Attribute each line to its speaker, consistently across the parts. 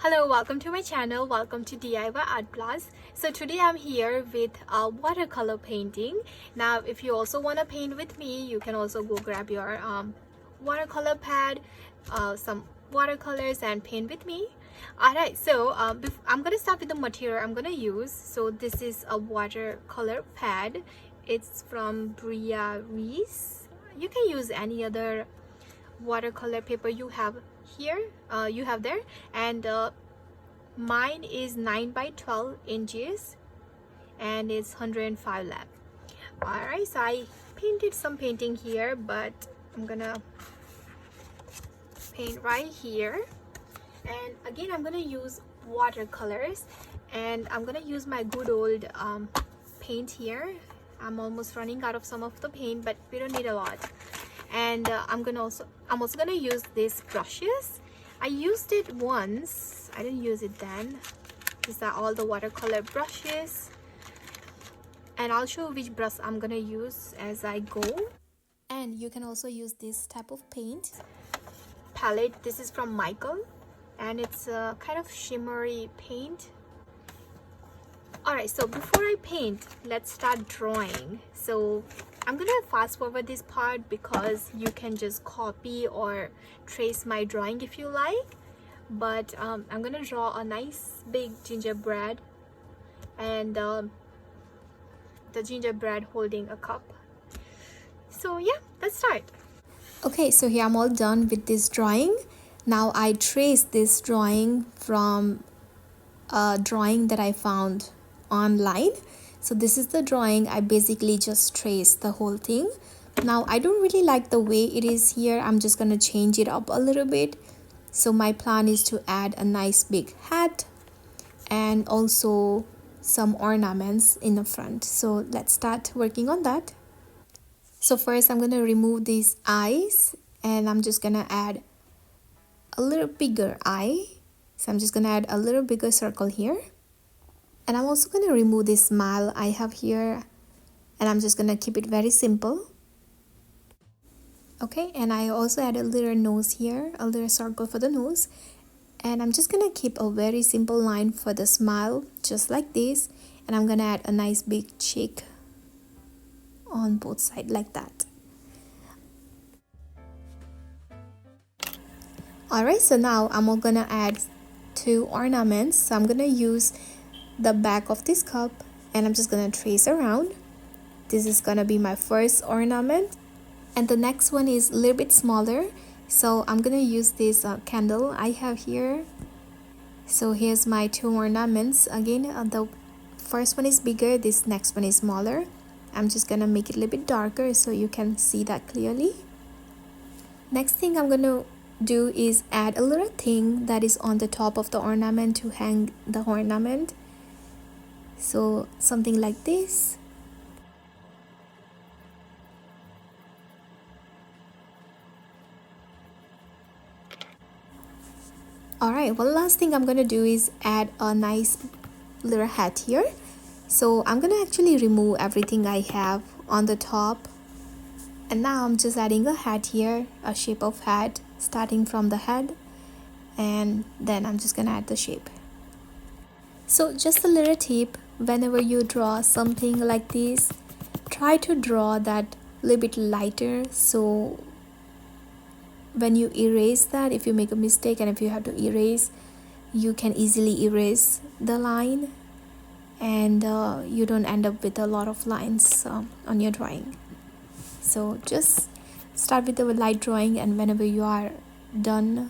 Speaker 1: Hello, welcome to my channel. Welcome to DIY Art Plus. So today I'm here with a watercolor painting. Now if you also want to paint with me, you can also go grab your watercolor pad, some watercolors and paint with me. Alright, so I'm gonna start with the material I'm gonna use. So this is a watercolor pad. It's from Bria Reese. You can use any other watercolor paper you have here, there, and mine is 9 by 12 inches and it's 105 left. All right, so I painted some painting here, but I'm gonna paint right here. And again, I'm gonna use watercolors, and I'm gonna use my good old paint here. I'm almost running out of some of the paint, but we don't need a lot. And I'm also gonna use these brushes. I used it once, I didn't use it then. These are all the watercolor brushes, and I'll show which brush I'm gonna use as I go. And you can also use this type of paint palette. This is from Michael, and it's a kind of shimmery paint. Alright, so before I paint, let's start drawing. So I'm gonna fast forward this part because you can just copy or trace my drawing if you like. But I'm gonna draw a nice big gingerbread, and the gingerbread holding a cup. So yeah, let's start. Okay, so here I'm all done with this drawing. Now I traced this drawing from a drawing that I found online. So this is the drawing. I basically just traced the whole thing. Now I don't really like the way it is here. I'm just gonna change it up a little bit. So my plan is to add a nice big hat and also some ornaments in the front. So let's start working on that. So first I'm gonna remove these eyes, and I'm just gonna add a little bigger eye. So I'm just gonna add a little bigger circle here. And I'm also going to remove this smile I have here, and I'm just going to keep it very simple. Okay, and I also add a little nose here, a little circle for the nose. And I'm just going to keep a very simple line for the smile, just like this. And I'm going to add a nice big cheek on both sides like that. Alright, so now I'm going to add 2 ornaments. So I'm going to use the back of this cup, and I'm just gonna trace around. This is gonna be my first ornament, and the next one is a little bit smaller, so I'm gonna use this candle I have here. So here's my 2 ornaments. Again, the first one is bigger, this next one is smaller. I'm just gonna make it a little bit darker so you can see that clearly. Next thing I'm gonna do is add a little thing that is on the top of the ornament to hang the ornament. So something like this. Alright, one last thing I'm gonna do is add a nice little hat here. So I'm gonna actually remove everything I have on the top, and now I'm just adding a hat here, a shape of hat starting from the head, and then I'm just gonna add the shape. So just a little tip, whenever you draw something like this, try to draw that a little bit lighter, so when you erase that, if you make a mistake and if you have to erase, you can easily erase the line, and you don't end up with a lot of lines on your drawing. So just start with a light drawing, and whenever you are done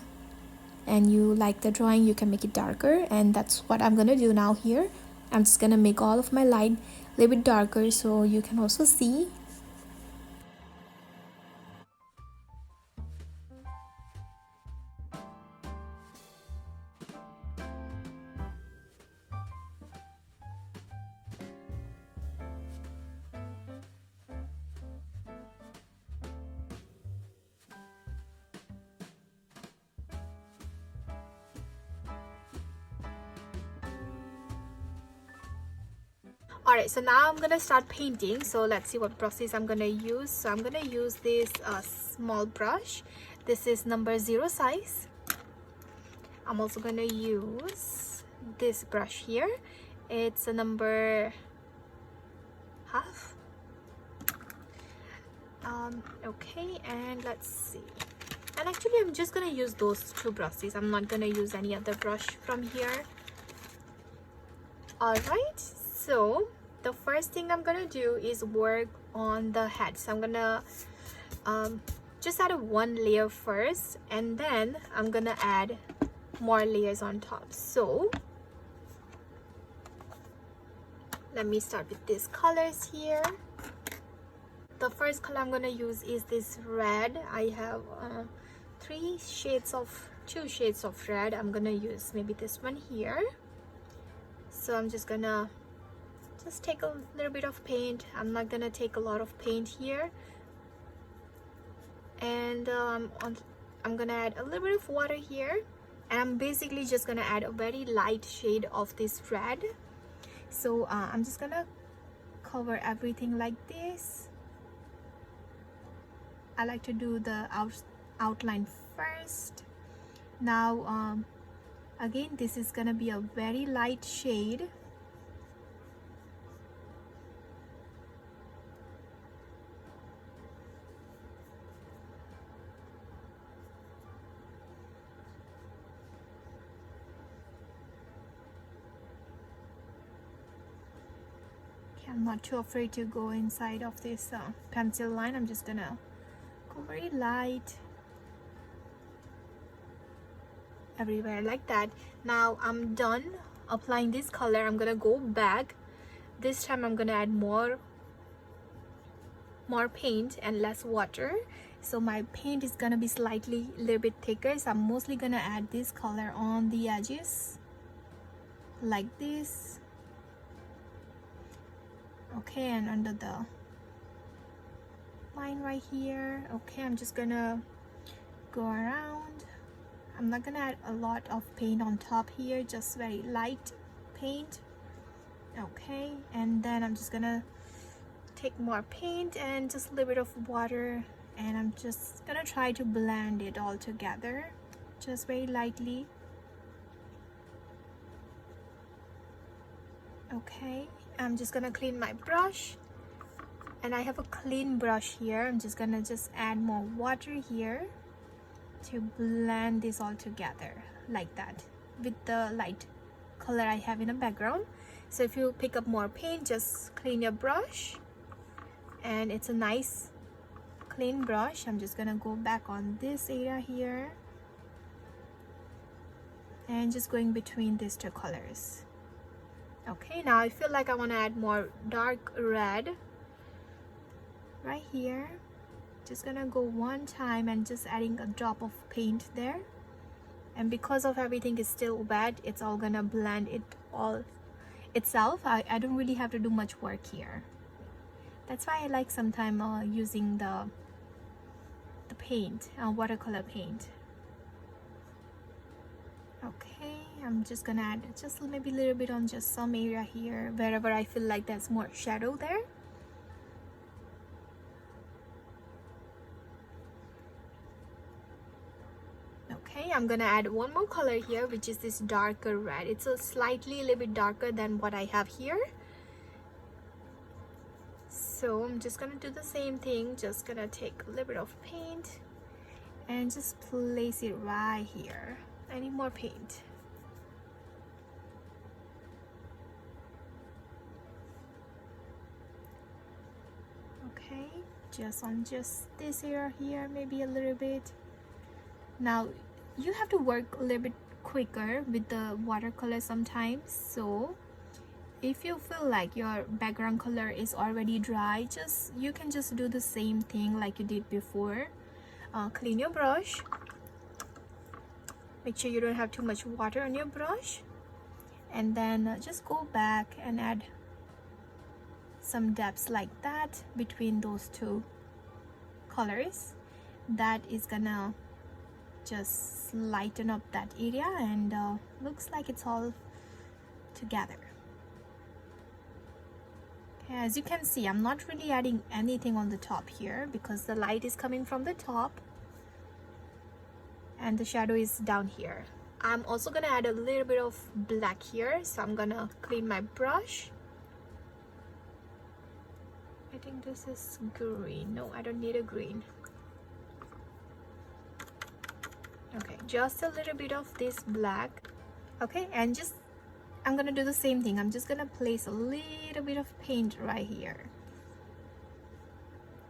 Speaker 1: and you like the drawing, you can make it darker, and that's what I'm gonna do now here. I'm just gonna make all of my line a little bit darker so you can also see. Alright, so now I'm gonna start painting. So let's see what brushes I'm gonna use. So I'm gonna use this small brush. This is number 0 size. I'm also gonna use this brush here. It's a number half. Okay, and let's see. And actually I'm just gonna use those two brushes. I'm not gonna use any other brush from here. All right, so the first thing I'm gonna do is work on the head. So I'm gonna just add one layer first, and then I'm gonna add more layers on top. So let me start with these colors here. The first color I'm gonna use is this red. I have two shades of red. I'm gonna use maybe this one here. So I'm just gonna take a little bit of paint. I'm not gonna take a lot of paint here, and I'm gonna add a little bit of water here, and I'm basically just gonna add a very light shade of this red. So I'm just gonna cover everything like this. I like to do the outline first. Now again, this is gonna be a very light shade. I'm not too afraid to go inside of this pencil line. I'm just gonna go very light everywhere like that. Now I'm done applying this color. I'm gonna go back. This time I'm gonna add more paint and less water. So my paint is gonna be slightly a little bit thicker. So I'm mostly gonna add this color on the edges like this. Okay, and under the line right here. Okay, I'm just gonna go around. I'm not gonna add a lot of paint on top here, just very light paint. Okay, and then I'm just gonna take more paint and just a little bit of water, and I'm just gonna try to blend it all together just very lightly. Okay, I'm just gonna clean my brush, and I have a clean brush here. I'm just gonna add more water here to blend this all together like that with the light color I have in the background. So if you pick up more paint, just clean your brush, and it's a nice clean brush. I'm just gonna go back on this area here and just going between these two colors. Okay, now I feel like I want to add more dark red right here. Just gonna go one time and just adding a drop of paint there, and because of everything is still wet, it's all gonna blend it all itself. I don't really have to do much work here. That's why I like sometimes using the paint, watercolor paint. Okay, I'm just gonna add just maybe a little bit on just some area here, wherever I feel like there's more shadow there. Okay, I'm gonna add one more color here, which is this darker red. It's a slightly a little bit darker than what I have here. So I'm just gonna do the same thing, just gonna take a little bit of paint and just place it right here. I need more paint. Okay, just on just this area here, maybe a little bit. Now you have to work a little bit quicker with the watercolor sometimes. So if you feel like your background color is already dry, you can just do the same thing like you did before. Clean your brush. Make sure you don't have too much water on your brush, and then just go back and add some depths like that between those two colors. That is gonna just lighten up that area, and looks like it's all together. Okay, as you can see, I'm not really adding anything on the top here because the light is coming from the top and the shadow is down here. I'm also gonna add a little bit of black here, so I'm gonna clean my brush. I think this is green. No, I don't need a green. Okay, just a little bit of this black. Okay, and just I'm gonna do the same thing. I'm just gonna place a little bit of paint right here.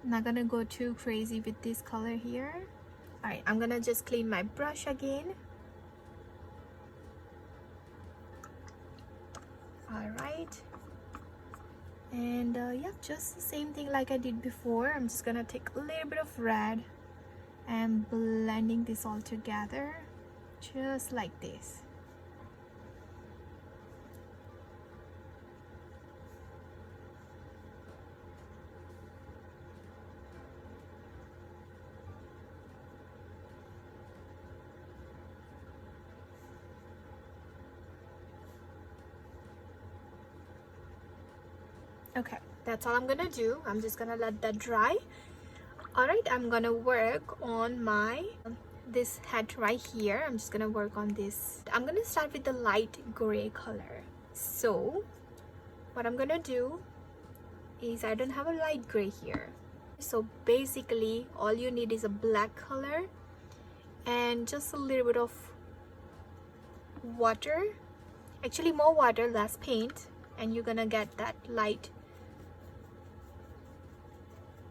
Speaker 1: I'm not gonna go too crazy with this color here. All right, I'm gonna just clean my brush again. All right, and yeah, just the same thing like I did before. I'm just gonna take a little bit of red and blending this all together, just like this. Okay, that's all I'm gonna do. I'm just gonna let that dry. All right, I'm gonna work on my this hat right here. I'm just gonna work on this. I'm gonna start with the light gray color. So what I'm gonna do is, I don't have a light gray here, so basically all you need is a black color and just a little bit of water. Actually, more water, less paint, and you're gonna get that light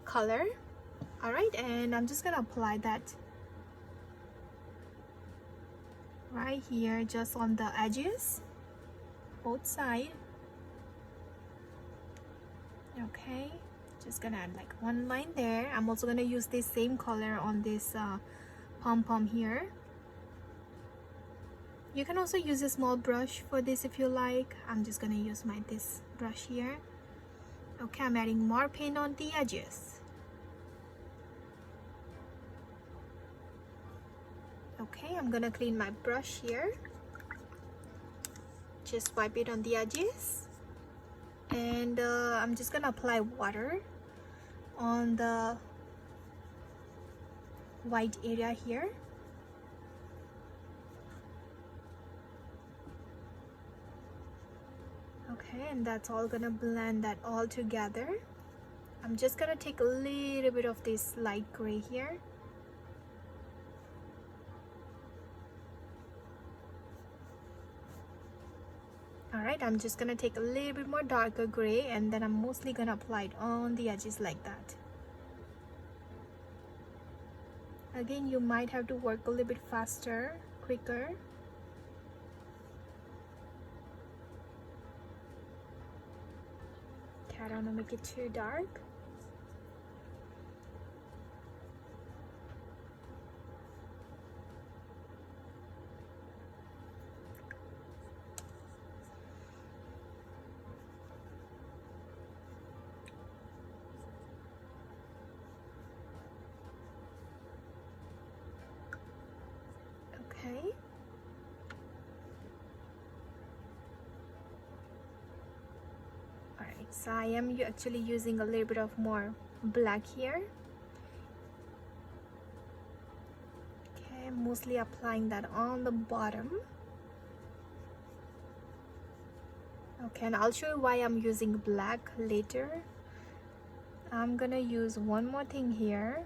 Speaker 1: color. All right, and I'm just gonna apply that right here, just on the edges, both sides. Okay, just gonna add like one line there. I'm also gonna use this same color on this pom-pom here. You can also use a small brush for this if you like. I'm just gonna use this brush here. Okay, I'm adding more paint on the edges. Okay, I'm gonna clean my brush here. Just wipe it on the edges. And I'm just gonna apply water on the white area here. Okay, and that's all gonna blend that all together. I'm just gonna take a little bit of this light gray here. All right, I'm just gonna take a little bit more darker gray, and then I'm mostly gonna apply it on the edges like that. Again, you might have to work a little bit faster, quicker. Okay, I don't wanna make it too dark. Okay. Alright, so I am actually using a little bit of more black here. Okay, mostly applying that on the bottom. Okay, and I'll show you why I'm using black later. I'm gonna use one more thing here.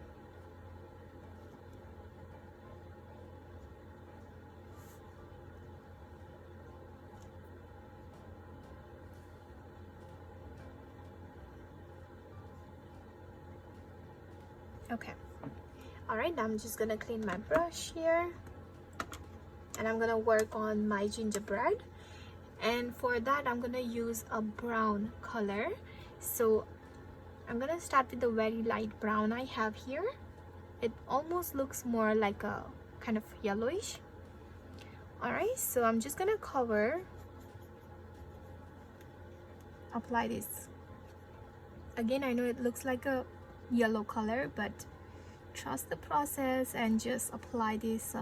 Speaker 1: Okay, all right, I'm just gonna clean my brush here, and I'm gonna work on my gingerbread. And for that, I'm gonna use a brown color. So I'm gonna start with the very light brown I have here. It almost looks more like a kind of yellowish. All right, so I'm just gonna apply this. Again, I know it looks like a yellow color, but trust the process and just apply this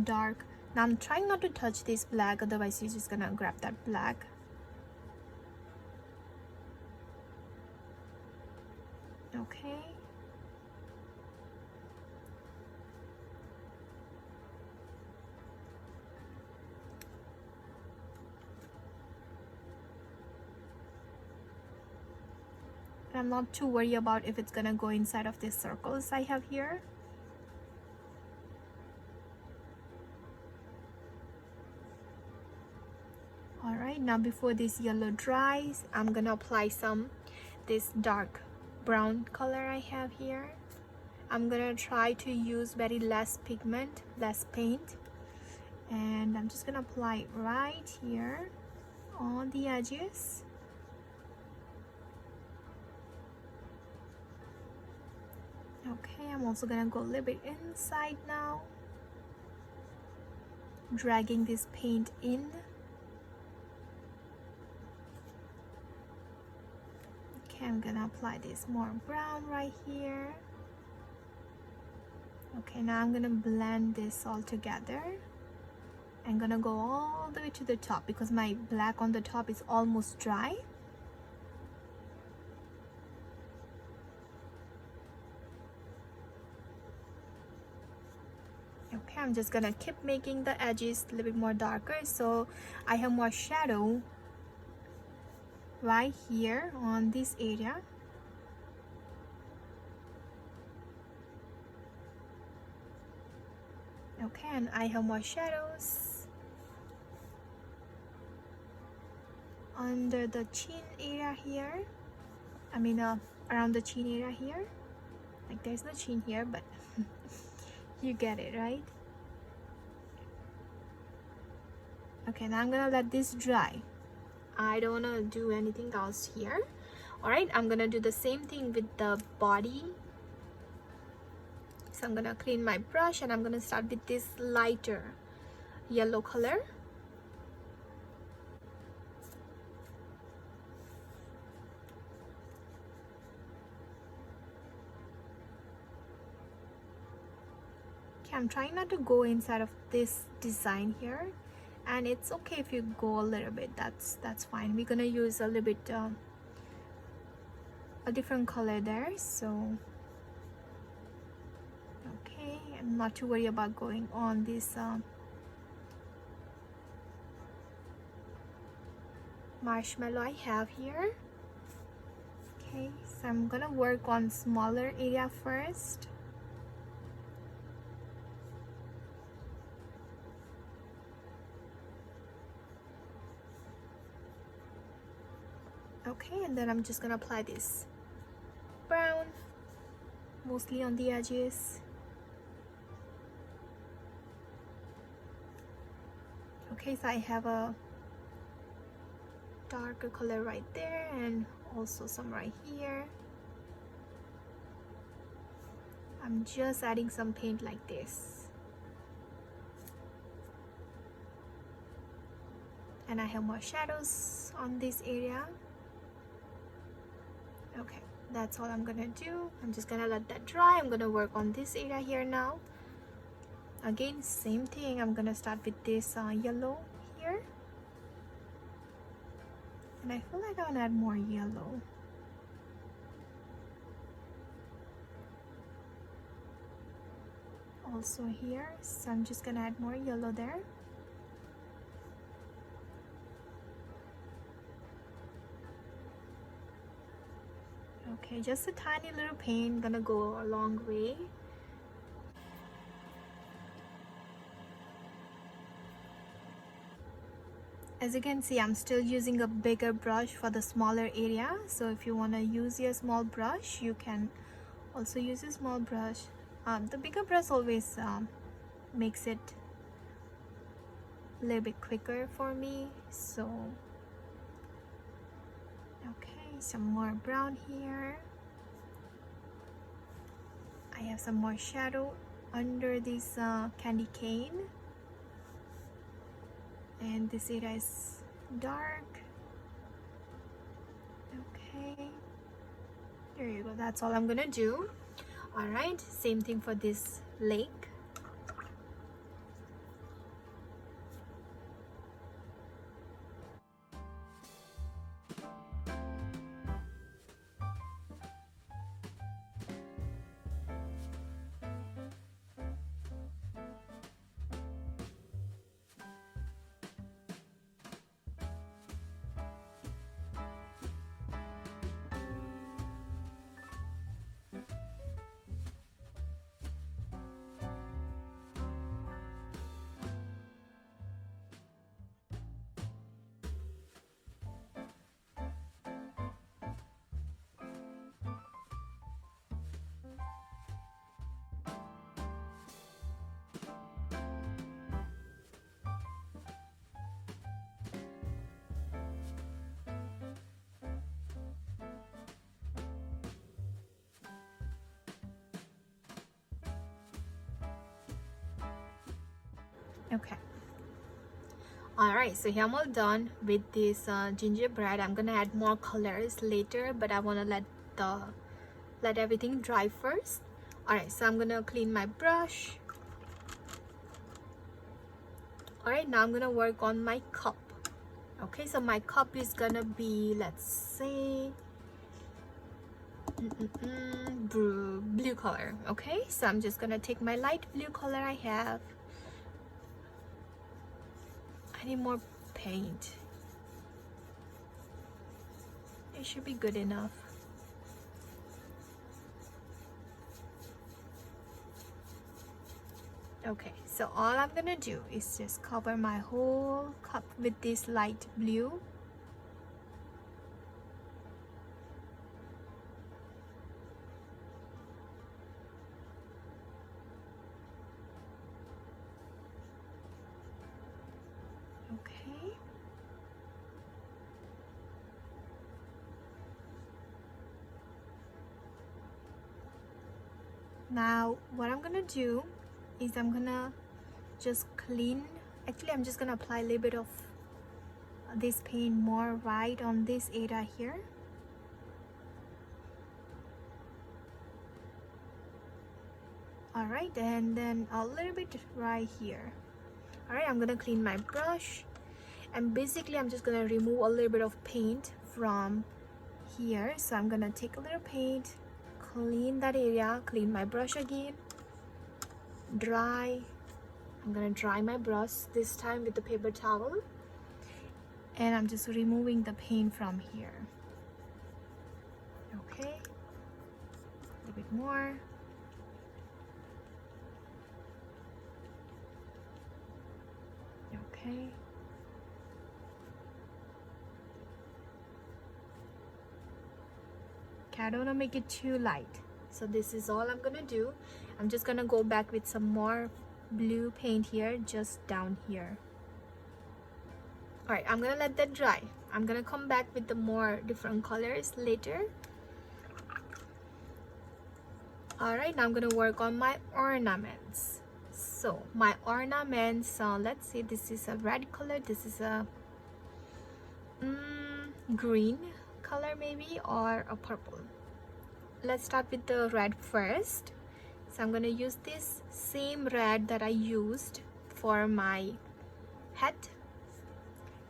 Speaker 1: dark. Now I'm trying not to touch this black, otherwise you're just gonna grab that black. Okay. but I'm not too worried about if it's gonna go inside of these circles I have here. Alright, now before this yellow dries, I'm gonna apply this dark brown color I have here. I'm gonna try to use very less pigment, less paint, and I'm just gonna apply it right here on the edges. Okay, I'm also gonna go a little bit inside now, dragging this paint in. Okay, I'm gonna apply this more brown right here. Okay, now I'm gonna blend this all together. I'm gonna go all the way to the top because my black on the top is almost dry. Okay, I'm just gonna keep making the edges a little bit more darker, so I have more shadow right here on this area. Okay, and I have more shadows under the chin area here. I mean around the chin area here. Like there's no chin here, but you get it, right? Okay, now I'm gonna let this dry. I don't wanna do anything else here. Alright, I'm gonna do the same thing with the body. So I'm gonna clean my brush and I'm gonna start with this lighter yellow color. Okay, I'm trying not to go inside of this design here, and it's okay if you go a little bit. That's fine. We're gonna use a little bit a different color there, so okay, I'm not too worried about going on this marshmallow I have here. Okay, so I'm gonna work on smaller area first. Okay, and then I'm just gonna apply this brown mostly on the edges. Okay, so I have a darker color right there and also some right here. I'm just adding some paint like this, and I have more shadows on this area. Okay, that's all I'm gonna do. I'm just gonna let that dry. I'm gonna work on this area here now. Again, same thing. I'm gonna start with this yellow here, and I feel like I want to add more yellow. Also here, so I'm just gonna add more yellow there. Okay, just a tiny little paint gonna go a long way. As you can see, I'm still using a bigger brush for the smaller area, so if you want to use your small brush, you can also use a small brush. The bigger brush always makes it a little bit quicker for me. So okay, some more brown here. I have some more shadow under this candy cane, and this area is dark. Okay, there you go. That's all I'm gonna do. All right, same thing for this lake. Okay. Alright, so here I'm all done with this gingerbread. I'm gonna add more colors later, but I want to let everything dry first. Alright, so I'm gonna clean my brush. Alright, now I'm gonna work on my cup. Okay, so my cup is gonna be, let's say, blue color. Okay, so I'm just gonna take my light blue color I have. I need more paint. It should be good enough. Okay, so all I'm gonna do is just cover my whole cup with this light blue. Okay. Now what I'm gonna do is I'm gonna just clean. Actually, I'm just gonna apply a little bit of this paint more right on this area here. All right, and then a little bit right here. All right, I'm gonna clean my brush, and basically I'm just gonna remove a little bit of paint from here. So I'm gonna take a little paint, clean that area, clean my brush again, dry. I'm gonna dry my brush this time with the paper towel, and I'm just removing the paint from here. Okay, a little bit more. Okay. Okay, I don't want to make it too light. So this is all I'm gonna do. I'm just gonna go back with some more blue paint here, just down here. All right, I'm gonna let that dry. I'm gonna come back with the more different colors later. All right, now I'm gonna work on my ornaments. So my ornaments, let's see, this is a red color, this is a green color maybe, or a purple. Let's start with the red first. So I'm gonna use this same red that I used for my hat.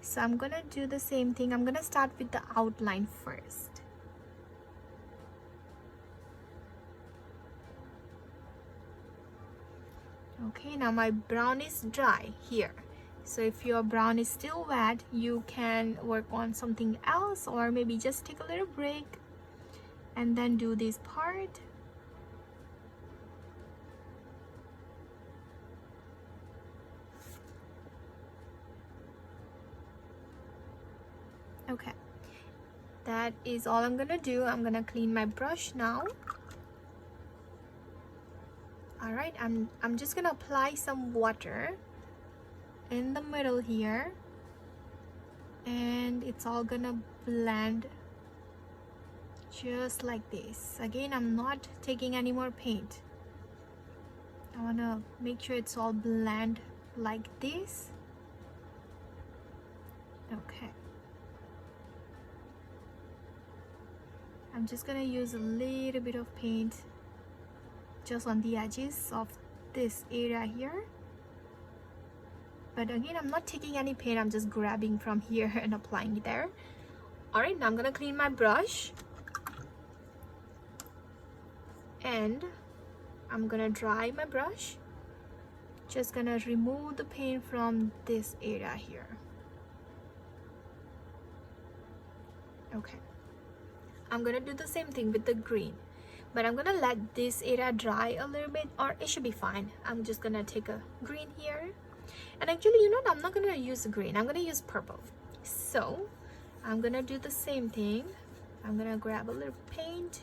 Speaker 1: So I'm gonna do the same thing. I'm gonna start with the outline first. Okay, now my brown is dry here. So if your brown is still wet, you can work on something else, or maybe just take a little break and then do this part. Okay, that is all I'm gonna do. I'm gonna clean my brush now. All right, I'm just gonna apply some water in the middle here, and it's all gonna blend just like this. Again, I'm not taking any more paint. I want to make sure it's all blend like this. Okay, I'm just gonna use a little bit of paint just on the edges of this area here. But again, I'm not taking any paint, I'm just grabbing from here and applying it there. All right, now I'm gonna clean my brush, and I'm gonna dry my brush. Just gonna remove the paint from this area here. Okay, I'm gonna do the same thing with the green, but I'm gonna let this area dry a little bit, or it should be fine. I'm just gonna take a green here, and actually, you know what, I'm not gonna use green, I'm gonna use purple. So I'm gonna do the same thing. I'm gonna grab a little paint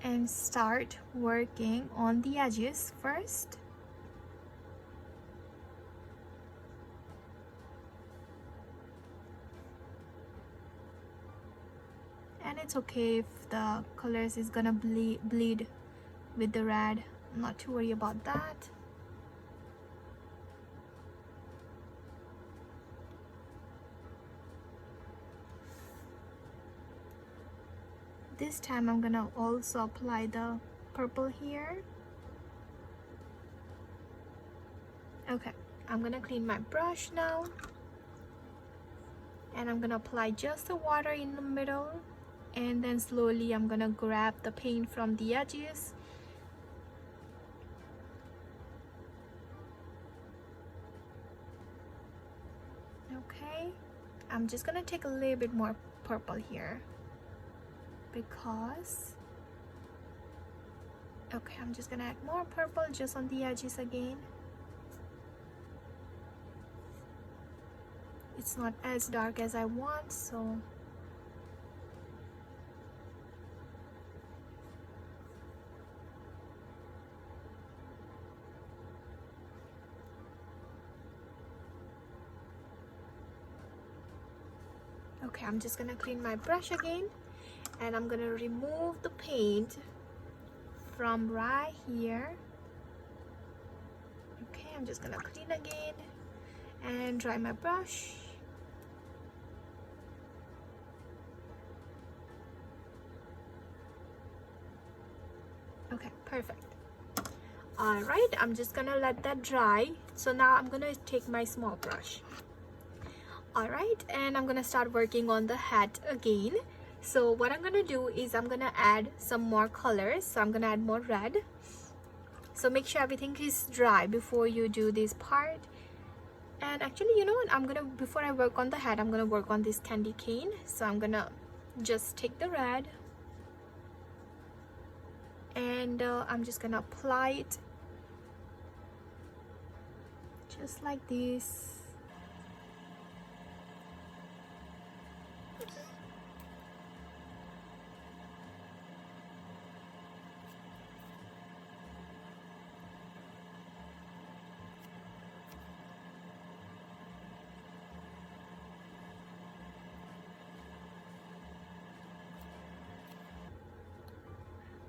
Speaker 1: and start working on the edges first. And it's okay if the colors is gonna bleed with the red. I'm not too worried about that. this time I'm gonna also apply the purple here. Okay, I'm gonna clean my brush now, and I'm gonna apply just the water in the middle, and then slowly I'm gonna grab the paint from the edges. Okay, I'm just gonna take a little bit more purple here because okay, I'm just gonna add more purple just on the edges again. It's not as dark as I want, so okay, I'm just gonna clean my brush again, and I'm gonna remove the paint from right here. Okay, I'm just gonna clean again and dry my brush. Okay, perfect. All right, I'm just gonna let that dry. So now I'm gonna take my small brush. All right, and I'm gonna start working on the hat again. So what I'm gonna do is I'm gonna add some more colors. So I'm gonna add more red. So make sure everything is dry before you do this part. And actually, you know what, before I work on the hat, I'm gonna work on this candy cane. So I'm gonna just take the red, and I'm just gonna apply it just like this.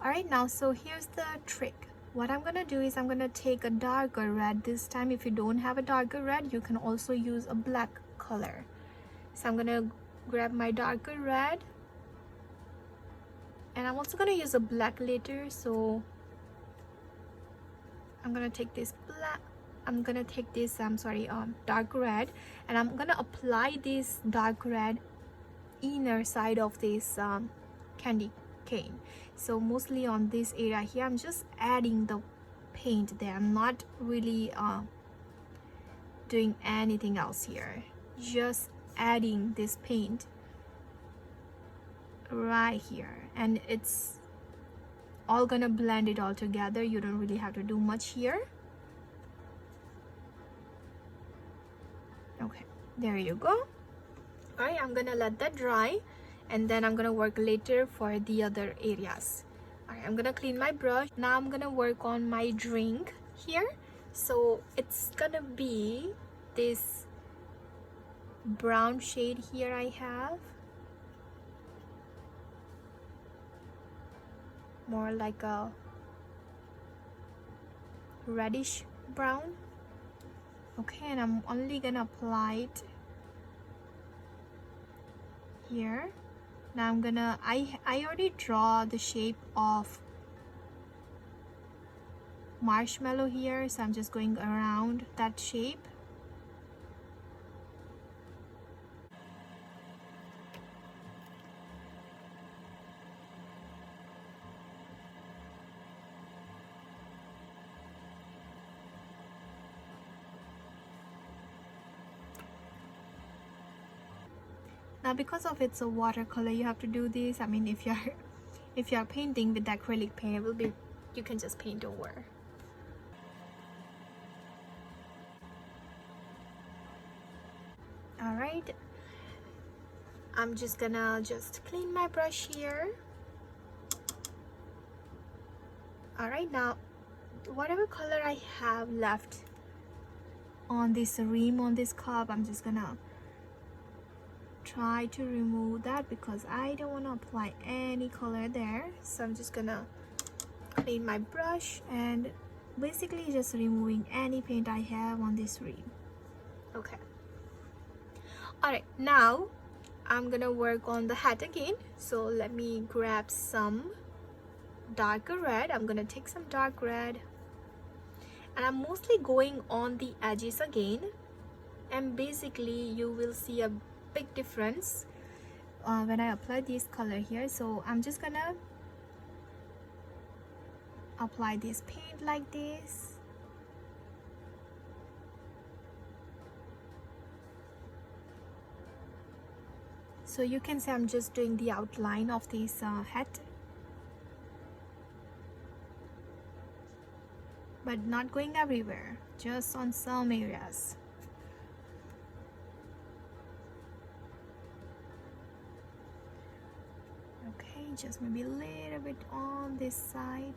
Speaker 1: Alright, now so here's the trick. What I'm gonna do is I'm gonna take a darker red this time. If you don't have a darker red, you can also use a black color. So I'm gonna grab my darker red, and I'm also gonna use a black later. So I'm gonna take this dark red, and I'm gonna apply this dark red inner side of this candy cane. So mostly on this area here, I'm just adding the paint there. I'm not really doing anything else here, just adding this paint right here, and it's all gonna blend it all together. You don't really have to do much here. Okay, there you go. All right, I'm gonna let that dry, and then I'm gonna work later for the other areas. All right, I'm gonna clean my brush. Now I'm gonna work on my drink here. So it's gonna be this brown shade here I have, more like a reddish brown. Okay, and I'm only gonna apply it here. Now I already draw the shape of marshmallow here, so I'm just going around that shape. Now because of it's a watercolor, you have to do this. I mean, if you're painting with acrylic paint, it will be, you can just paint over. All right, I'm just gonna clean my brush here. All right, now whatever color I have left on this rim on this cup, I'm just gonna try to remove that because I don't want to apply any color there. So I'm just gonna clean my brush and basically just removing any paint I have on this rim. Okay. All right, now I'm gonna work on the hat again. So let me grab some darker red. I'm gonna take some dark red, and I'm mostly going on the edges again, and basically you will see a big difference when I apply this color here. So I'm just gonna apply this paint like this. So you can say I'm just doing the outline of this hat, but not going everywhere, just on some areas. Okay, just maybe a little bit on this side.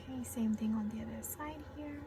Speaker 1: Okay, same thing on the other side here.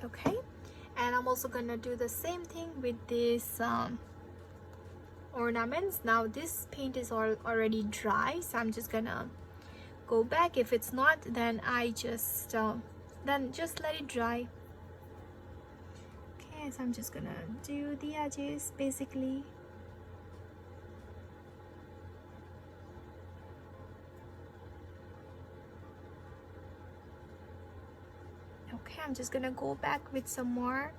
Speaker 1: Okay, and I'm also gonna do the same thing with these ornaments. Now this paint is already dry, so I'm just gonna go back. If it's not, then I just let it dry. Okay, so I'm just gonna do the edges basically. Okay, I'm just gonna go back with some more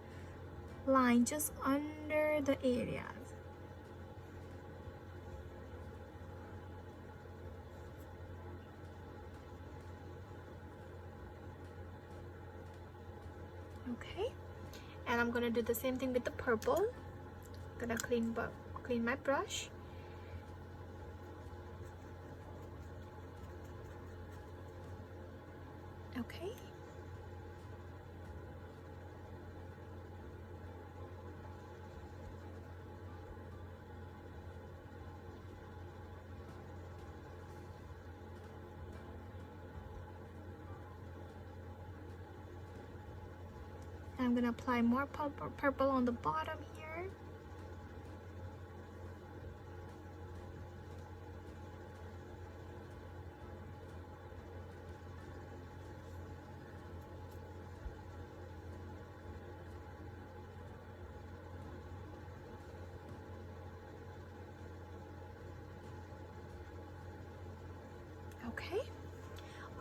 Speaker 1: line just under the areas. Okay, and I'm gonna do the same thing with the purple. I'm gonna clean my brush. Okay. I'm gonna apply more purple on the bottom here. Okay.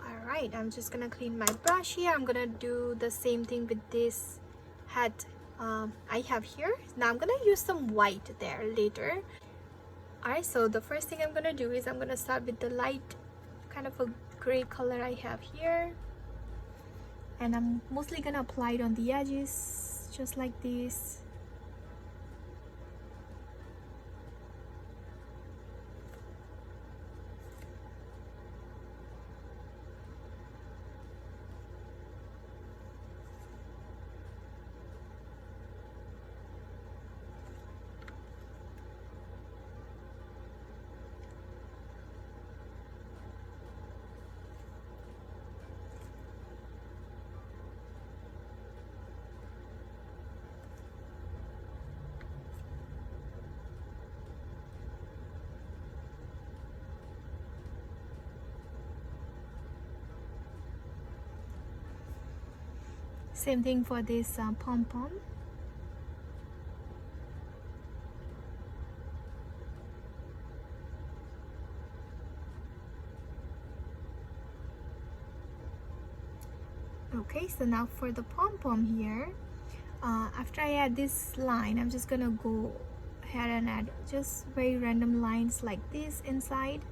Speaker 1: All right, I'm just gonna clean my brush here. I'm gonna do the same thing with this hat I have here. Now I'm gonna use some white there later. All right, so the first thing I'm gonna do is I'm gonna start with the light kind of a gray color I have here, and I'm mostly gonna apply it on the edges just like this. Same thing for this pom-pom. Okay, so now for the pom-pom here, after I add this line, I'm just gonna go ahead and add just very random lines like this inside.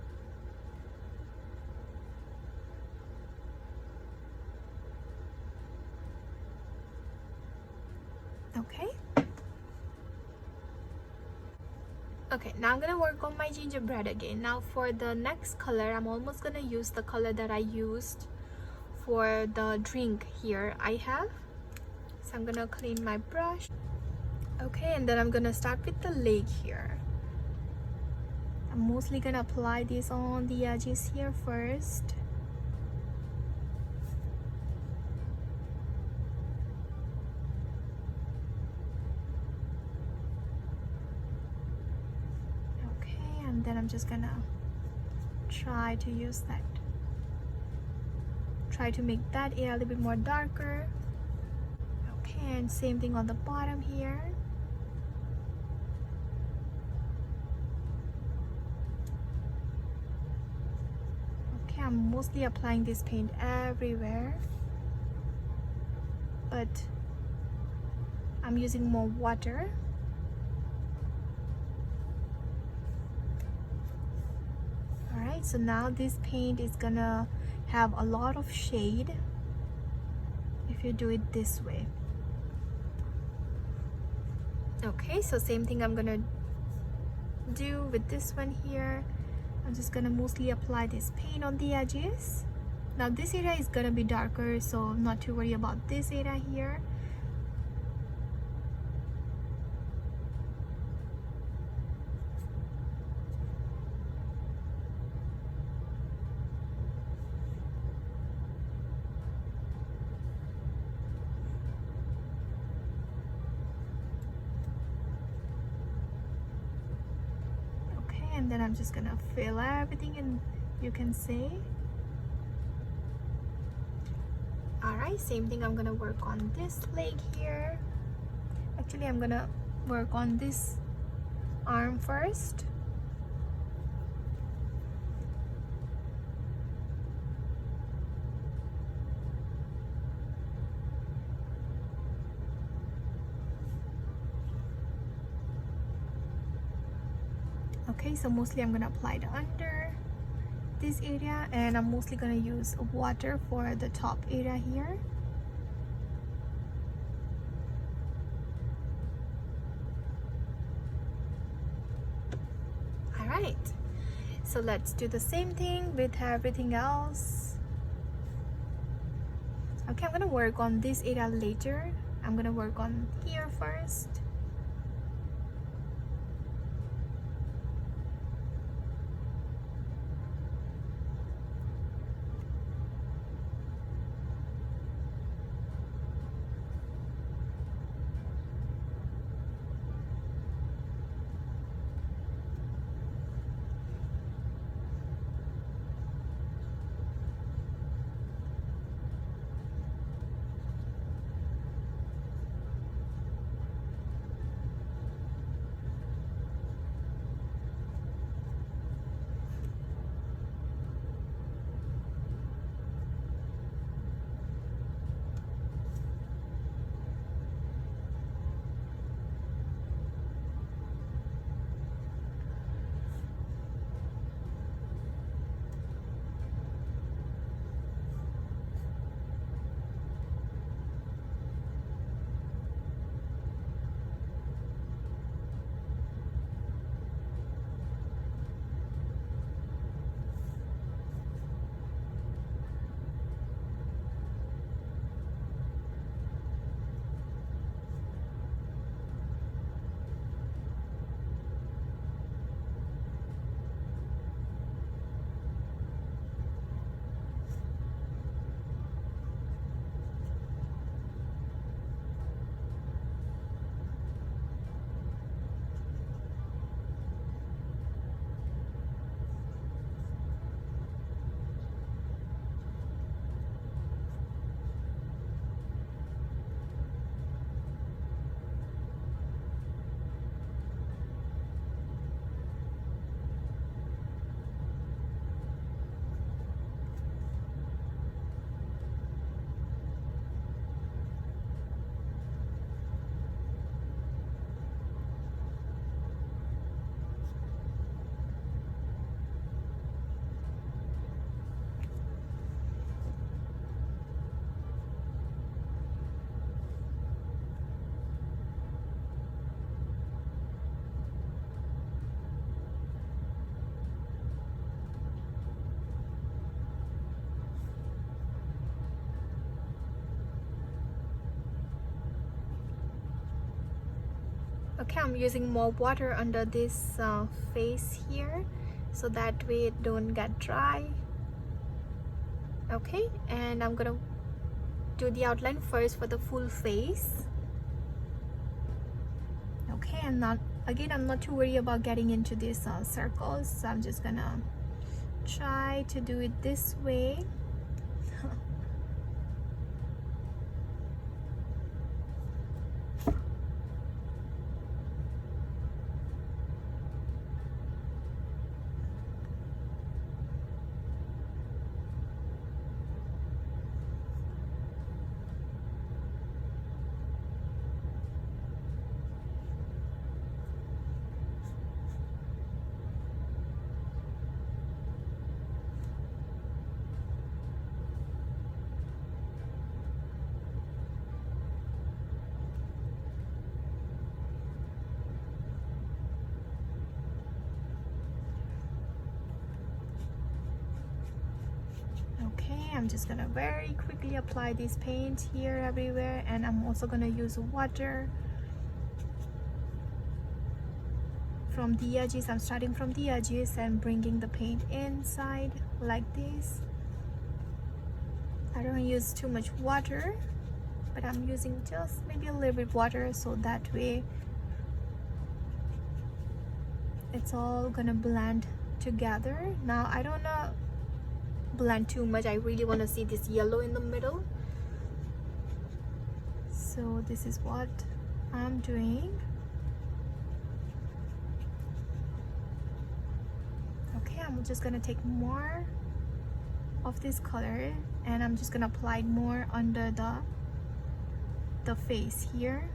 Speaker 1: Okay. Okay, now I'm gonna work on my gingerbread again. Now for the next color, I'm almost gonna use the color that I used for the drink here I have. So I'm gonna clean my brush. Okay, and then I'm gonna start with the leg here. I'm mostly gonna apply this on the edges here first. Okay, and then I'm just gonna try to use that. Try to make that area a little bit more darker. Okay, and same thing on the bottom here. Okay, I'm mostly applying this paint everywhere, but I'm using more water. Alright, so now this paint is gonna have a lot of shade if you do it this way. Okay, so same thing I'm gonna do with this one here. I'm just gonna mostly apply this paint on the edges. Now this area is gonna be darker, so not to worry about this area here. And then I'm just gonna fill everything in, you can see. Alright, same thing, I'm gonna work on this leg here. Actually, I'm gonna work on this arm first. Okay, so mostly I'm gonna apply it under this area, and I'm mostly gonna use water for the top area here. Alright, so let's do the same thing with everything else. Okay, I'm gonna work on this area later. I'm gonna work on here first. Okay, I'm using more water under this face here, so that way it don't get dry. Okay, and I'm gonna do the outline first for the full face. Okay, I'm not too worried about getting into these circles, so I'm just gonna try to do it this way. Okay, I'm just gonna very quickly apply this paint here everywhere, and I'm also gonna use water from the edges. I'm starting from the edges and bringing the paint inside like this. I don't use too much water, but I'm using just maybe a little bit water, so that way it's all gonna blend together. Now I don't know blend too much. I really want to see this yellow in the middle, so this is what I'm doing. Okay, I'm just gonna take more of this color and I'm just gonna apply it more under the face here.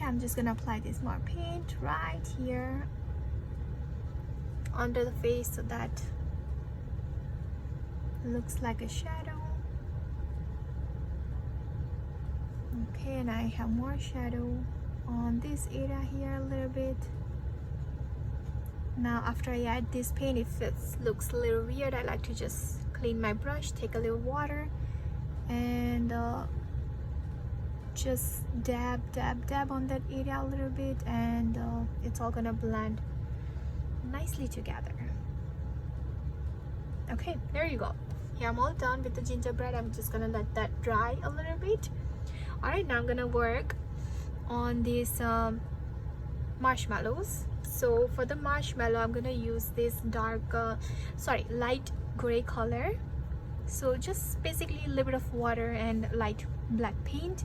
Speaker 1: I'm just gonna apply this more paint right here under the face, so that it looks like a shadow. Okay, and I have more shadow on this area here a little bit. Now after I add this paint, if it looks a little weird, I like to just clean my brush, take a little water, and just dab on that area a little bit, and it's all gonna blend nicely together. Okay, there you go. Here I'm all done with the gingerbread. I'm just gonna let that dry a little bit. All right, now I'm gonna work on these marshmallows. So for the marshmallow, I'm gonna use this light gray color. So just basically a little bit of water and light black paint.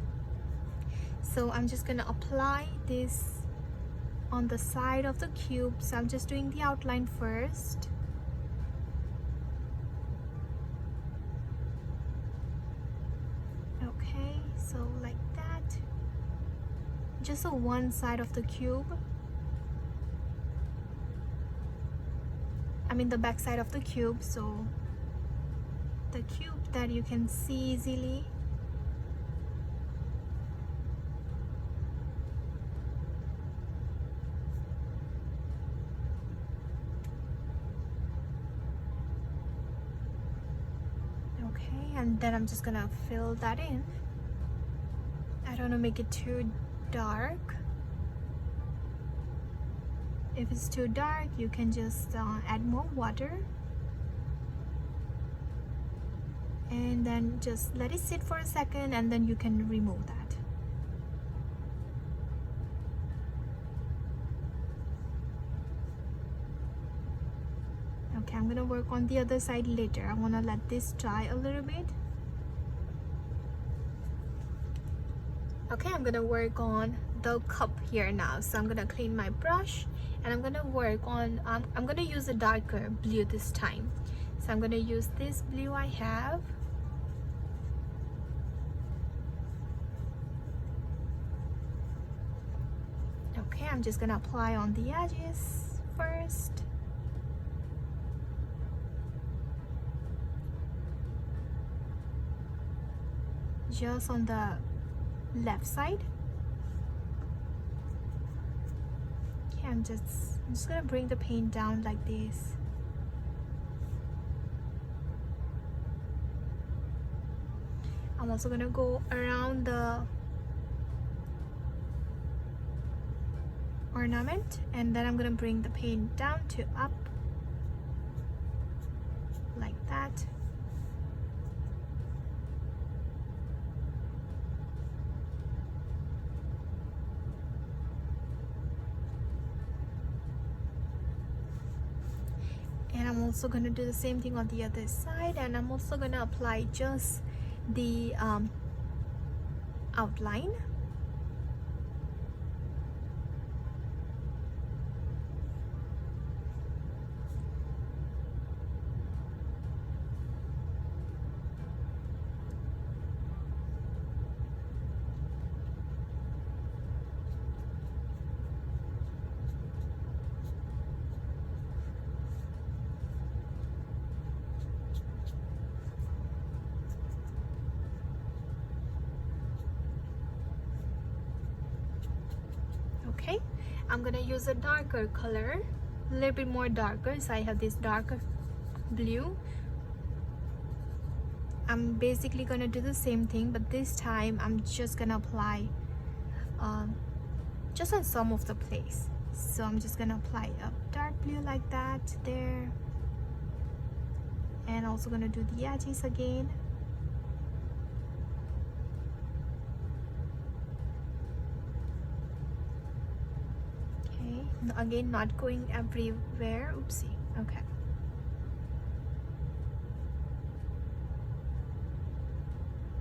Speaker 1: So I'm just gonna apply this on the side of the cube. So I'm just doing the outline first. Okay, so like that. Just on one side of the cube. I mean the back side of the cube, so the cube that you can see easily. And then I'm just gonna fill that in. I don't want to make it too dark. If it's too dark, you can just add more water and then just let it sit for a second, and then you can remove that. Okay, I'm gonna work on the other side later. I want to let this dry a little bit. Okay, I'm gonna work on the cup here now. So I'm gonna clean my brush and I'm gonna work on I'm gonna use a darker blue this time. So I'm gonna use this blue I have. Okay, I'm just gonna apply on the edges first. just on the left side. Okay, I'm just gonna bring the paint down like this. I'm also gonna go around the ornament, and then I'm gonna bring the paint down to up like that. And I'm also gonna do the same thing on the other side, and I'm also gonna apply just the outline. Okay, I'm gonna use a darker color, a little bit more darker. So I have this darker blue. I'm basically gonna do the same thing, but this time I'm just gonna apply just on some of the place. So I'm just gonna apply a dark blue like that there, and also gonna do the edges again. Again, not going everywhere. Oopsie. Okay.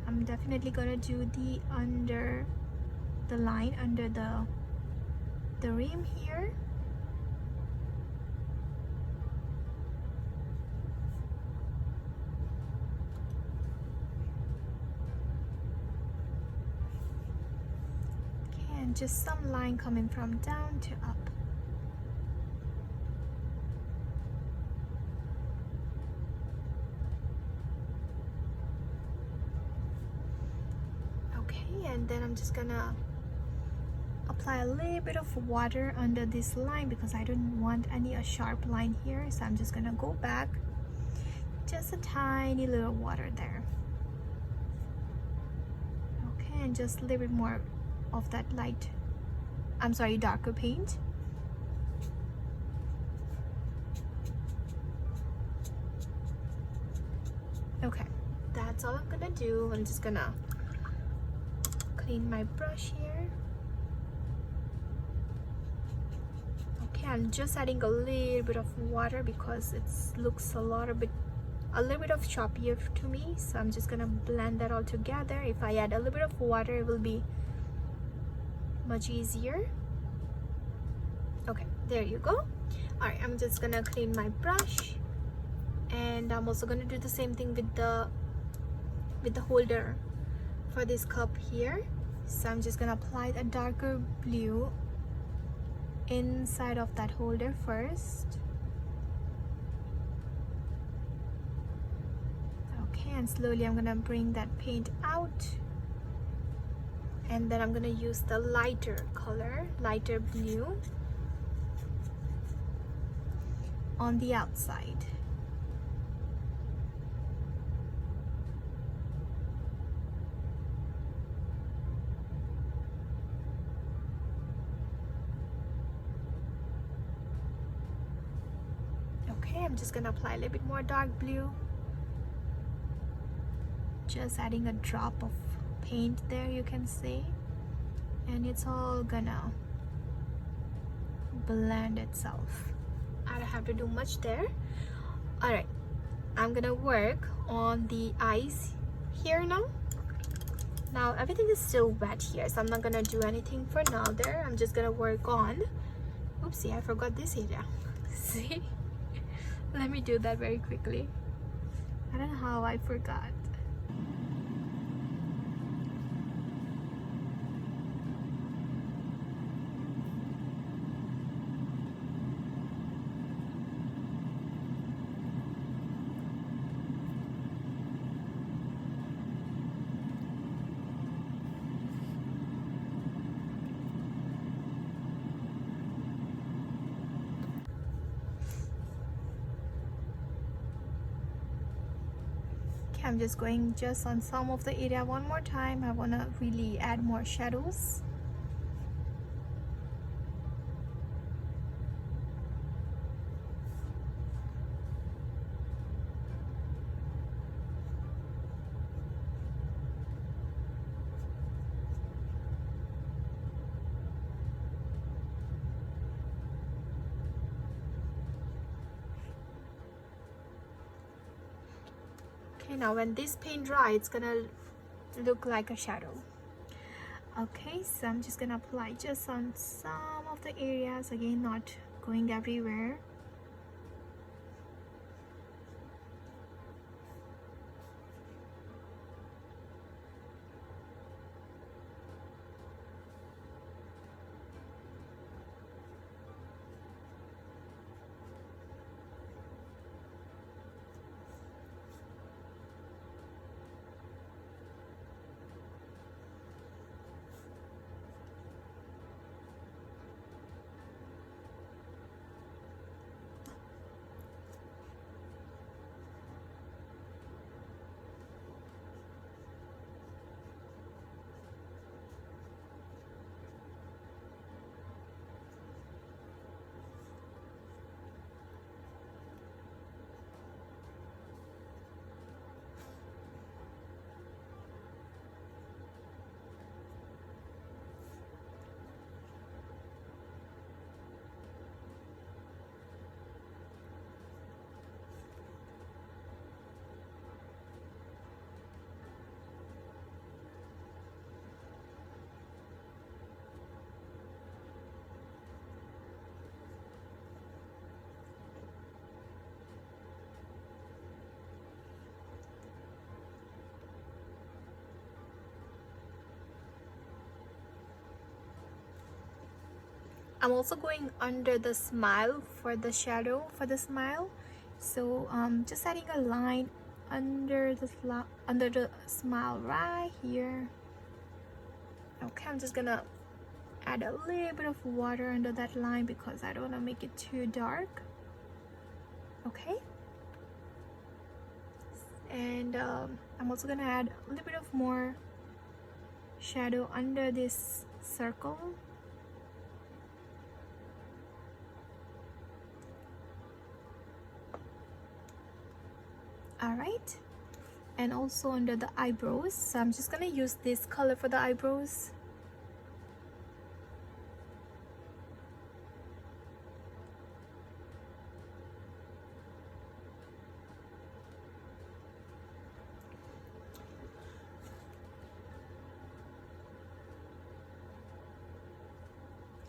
Speaker 1: I'm definitely gonna do the under the line under the rim here. Okay, and just some line coming from down to up. And then I'm just gonna apply a little bit of water under this line because I don't want any sharp line here. So I'm just gonna go back just a tiny little water there. Okay, and just a little bit more of that darker paint. Okay, that's all I'm gonna do. I'm just gonna clean my brush here. Okay, I'm just adding a little bit of water because it looks a little bit of choppier to me. So I'm just gonna blend that all together. If I add a little bit of water, it will be much easier. Okay, there you go. All right, I'm just gonna clean my brush, and I'm also gonna do the same thing with the holder for this cup here. So I'm just gonna apply a darker blue inside of that holder first. Okay, and slowly I'm gonna bring that paint out, and then I'm gonna use the lighter color, lighter blue on the outside. I'm just gonna apply a little bit more dark blue, just adding a drop of paint there, you can see, and it's all gonna blend itself. I don't have to do much there. All right, I'm gonna work on the eyes here now. Now everything is still wet here, so I'm not gonna do anything for now there. I'm just gonna work on, oopsie, I forgot this area. See, let me do that very quickly. I don't know how I forgot. Okay, I'm just going just on some of the area one more time. I want to really add more shadows. Okay, now when this paint dry, it's gonna look like a shadow. Okay, so I'm just gonna apply just on some of the areas, again not going everywhere. I'm also going under the smile for the shadow for the smile. So just adding a line under the smile right here. Okay, I'm just gonna add a little bit of water under that line because I don't want to make it too dark. Okay, and I'm also gonna add a little bit of more shadow under this circle. All right, and also under the eyebrows. So I'm just gonna use this color for the eyebrows.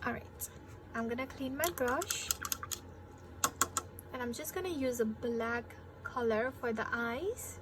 Speaker 1: All right, I'm gonna clean my brush and I'm just gonna use a black color for the eyes.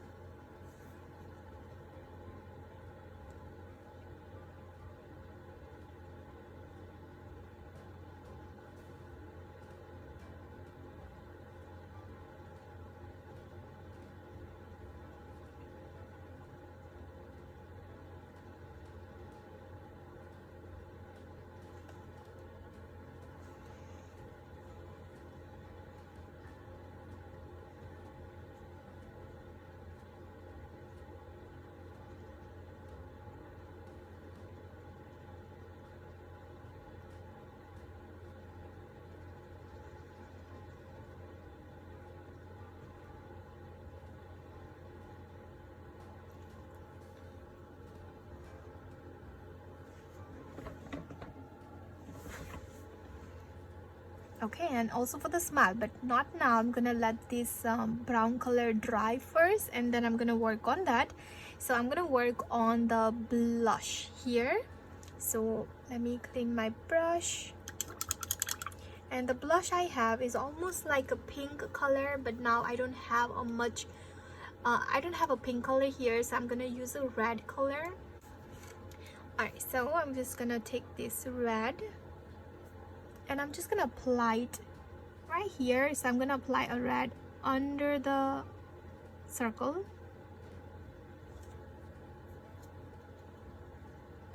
Speaker 1: Okay, and also for the smile, but not now. I'm gonna let this brown color dry first and then I'm gonna work on that. So I'm gonna work on the blush here. So let me clean my brush. And the blush I have is almost like a pink color, but now I don't have a much I don't have a pink color here, so I'm gonna use a red color. Alright, so I'm just gonna take this red and I'm just gonna apply it right here. So I'm gonna apply a red under the circle.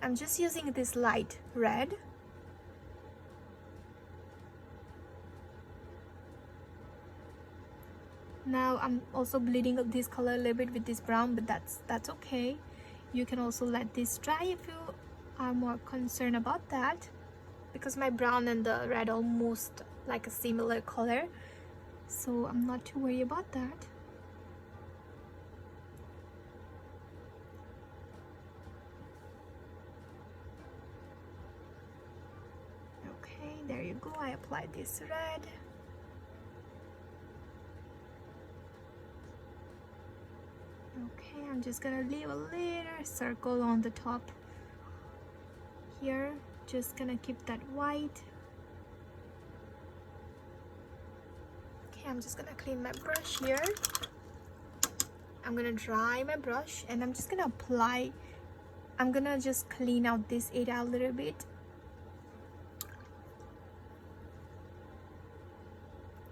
Speaker 1: I'm just using this light red. Now I'm also bleeding up this color a little bit with this brown, but that's okay. You can also let this dry if you are more concerned about that, because my brown and the red almost like a similar color, so I'm not too worried about that. Okay, there you go. I applied this red. Okay, I'm just gonna leave a little circle on the top here. Just gonna keep that white. Okay, I'm just gonna clean my brush here. I'm gonna dry my brush and I'm just gonna apply. I'm gonna just clean out this area a little bit.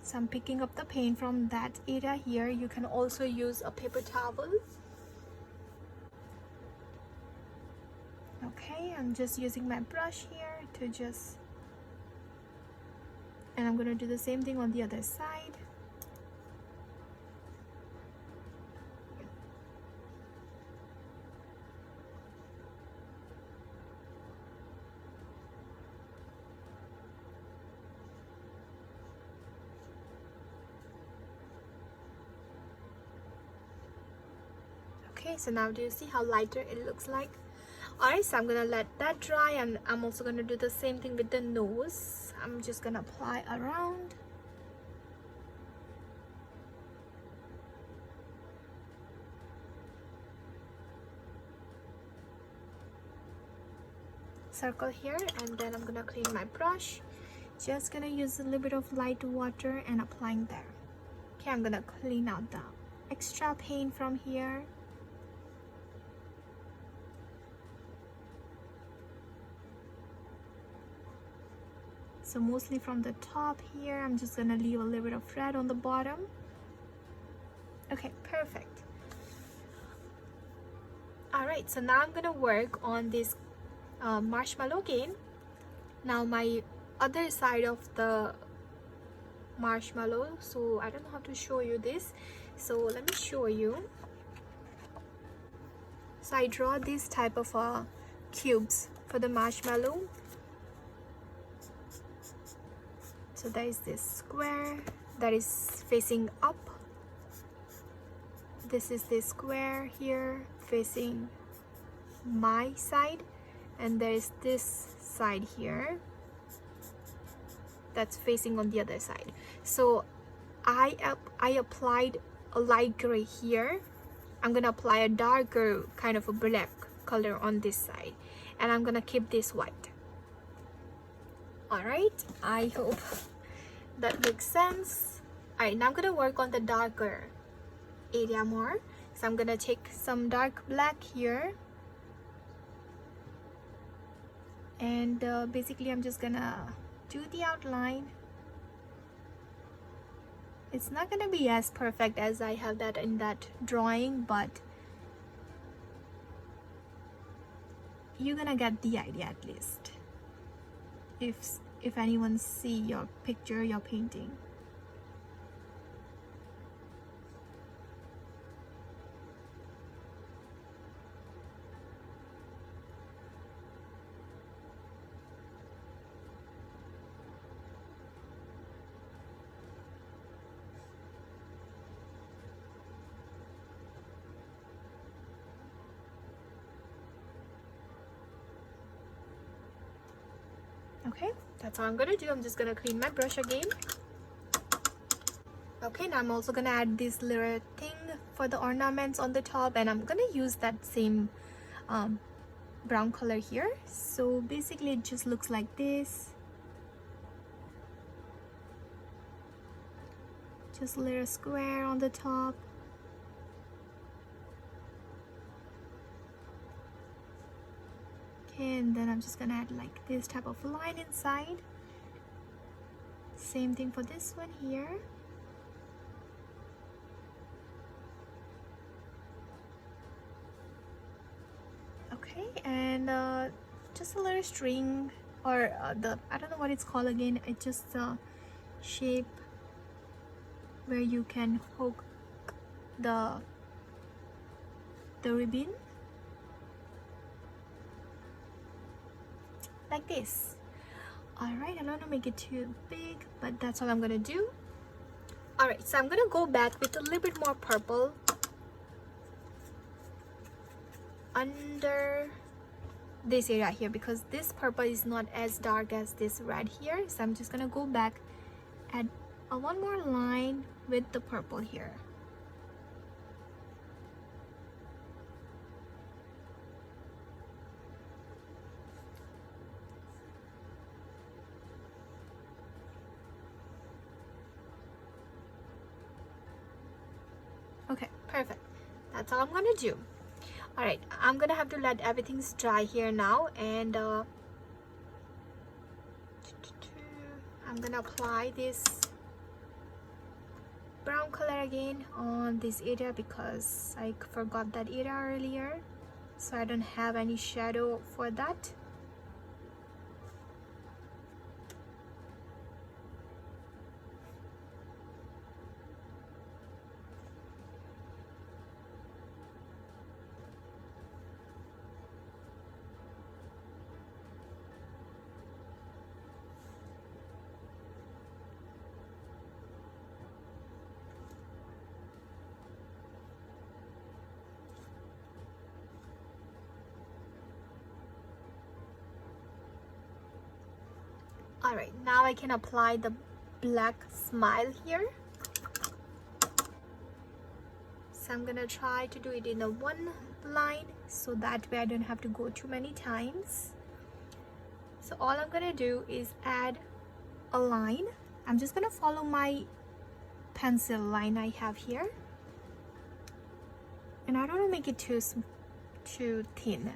Speaker 1: So I'm picking up the paint from that area here. You can also use a paper towel. Okay, I'm just using my brush here to just, and I'm gonna do the same thing on the other side. Okay, so now do you see how lighter it looks like? Alright, so I'm gonna let that dry, and I'm also gonna do the same thing with the nose. I'm just gonna apply around. Circle here, and then I'm gonna clean my brush. Just gonna use a little bit of light water and applying there. Okay, I'm gonna clean out the extra paint from here. So mostly from the top here, I'm just gonna leave a little bit of red on the bottom. Okay, perfect. Alright, so now I'm gonna work on this marshmallow again. Now my other side of the marshmallow, so I don't know how to show you this, so let me show you. So I draw this type of cubes for the marshmallow. So there is this square that is facing up. This is this square here facing my side, and there is this side here that's facing on the other side. So I applied a light gray here. I'm gonna apply a darker kind of a black color on this side, and I'm gonna keep this white. Alright, I hope that makes sense. Alright, now I'm gonna work on the darker area more. So I'm gonna take some dark black here, and basically I'm just gonna do the outline. It's not gonna be as perfect as I have that in that drawing, but you're gonna get the idea at least. If anyone see your picture, your painting. Okay, that's all I'm gonna do. I'm just gonna clean my brush again. Okay, now I'm also gonna add this little thing for the ornaments on the top, and I'm gonna use that same brown color here. So basically it just looks like this. Just a little square on the top. Okay, and then I'm just gonna add like this type of line inside. Same thing for this one here. Okay, and just a little string, or the, I don't know what it's called again. It's just shape where you can hook the ribbon like this. Alright, I don't want to make it too big, but that's all I'm gonna do. Alright, so I'm gonna go back with a little bit more purple under this area here, because this purple is not as dark as this red here. So I'm just gonna go back, add one more line with the purple here. Okay, perfect. That's all I'm gonna do. All right, I'm gonna have to let everything dry here now, and I'm gonna apply this brown color again on this area because I forgot that area earlier, so I don't have any shadow for that. All right, now I can apply the black smile here. So I'm gonna try to do it in a one line, so that way I don't have to go too many times. So all I'm gonna do is add a line. I'm just gonna follow my pencil line I have here, and I don't want to make it too thin.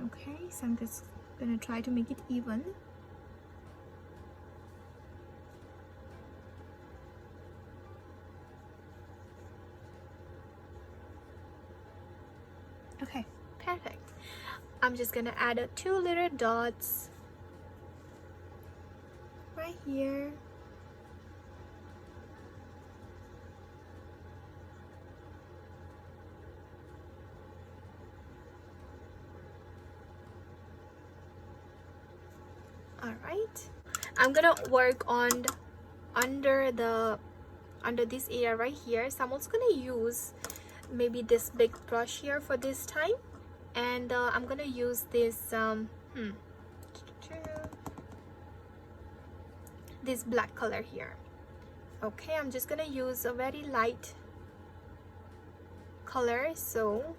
Speaker 1: Okay, so I'm just gonna try to make it even. Okay, perfect. I'm just gonna add two little dots right here. All right, I'm gonna work on under this area right here. So I'm also gonna use maybe this big brush here for this time, and I'm gonna use this this black color here. Okay, I'm just gonna use a very light color, so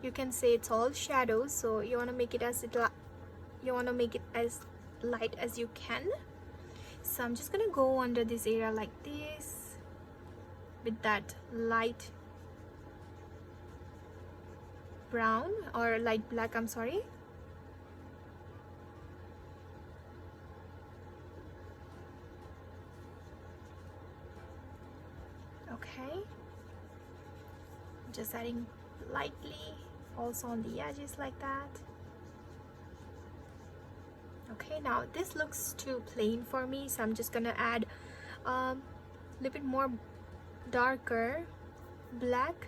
Speaker 1: you can say it's all shadows, so you want to make it as light as you can. So I'm just gonna go under this area like this with that light brown or light black, I'm sorry. Okay, just adding lightly also on the edges like that. Okay, now this looks too plain for me, so I'm just gonna add a little bit more darker black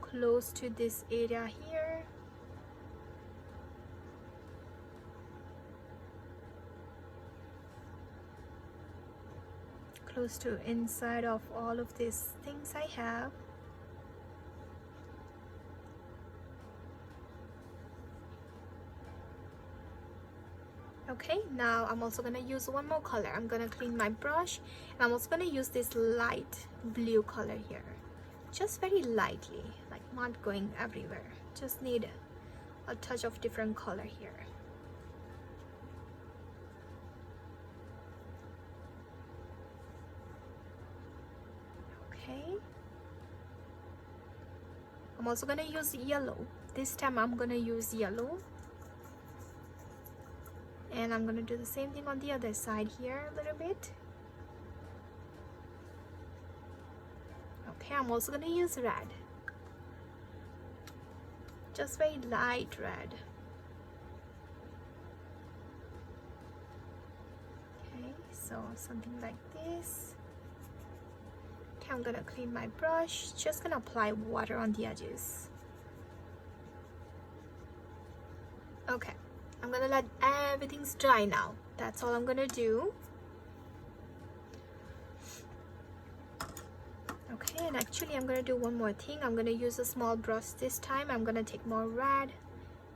Speaker 1: close to this area here. Close to inside of all of these things I have. Okay, now I'm also gonna use one more color. I'm gonna clean my brush, and I'm also gonna use this light blue color here, just very lightly, like not going everywhere, just need a touch of different color here. Okay, I'm also gonna use yellow. This time I'm gonna use yellow, and I'm gonna do the same thing on the other side here a little bit. Okay, I'm also gonna use red. just very light red. Okay, so something like this. Okay, I'm gonna clean my brush, just gonna apply water on the edges. Okay, I'm gonna let everything's dry now. That's all I'm gonna do. Okay, and actually I'm gonna do one more thing. I'm gonna use a small brush this time. I'm gonna take more red.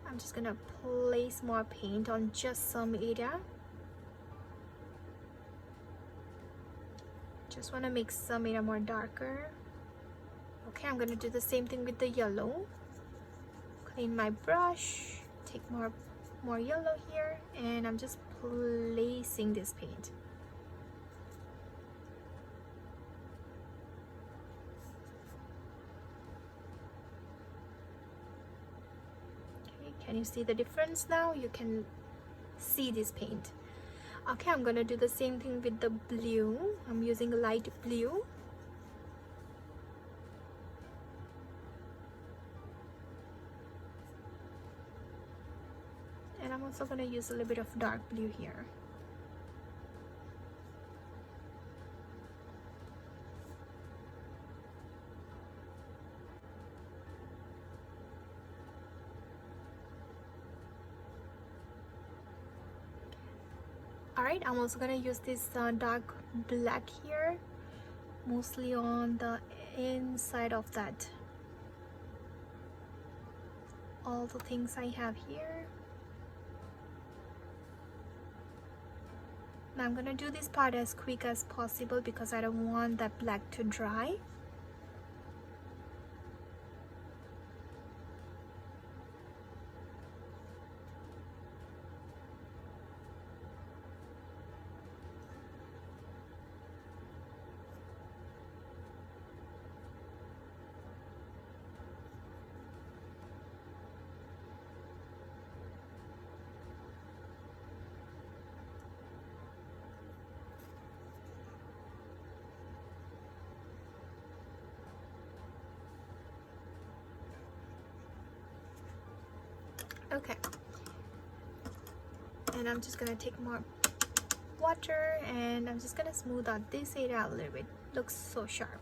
Speaker 1: I'm just gonna place more paint on just some area. Just wanna make some area more darker. Okay, I'm gonna do the same thing with the yellow. Clean my brush, take more yellow here, and I'm just placing this paint. Can you see the difference now? You can see this paint. Okay, I'm gonna do the same thing with the blue. I'm using light blue. And I'm also gonna use a little bit of dark blue here. Alright, I'm also gonna use this dark black here, mostly on the inside of that. All the things I have here. Now I'm gonna do this part as quick as possible because I don't want that black to dry. Okay, and I'm just gonna take more water and I'm just gonna smooth out this area a little bit. Looks so sharp.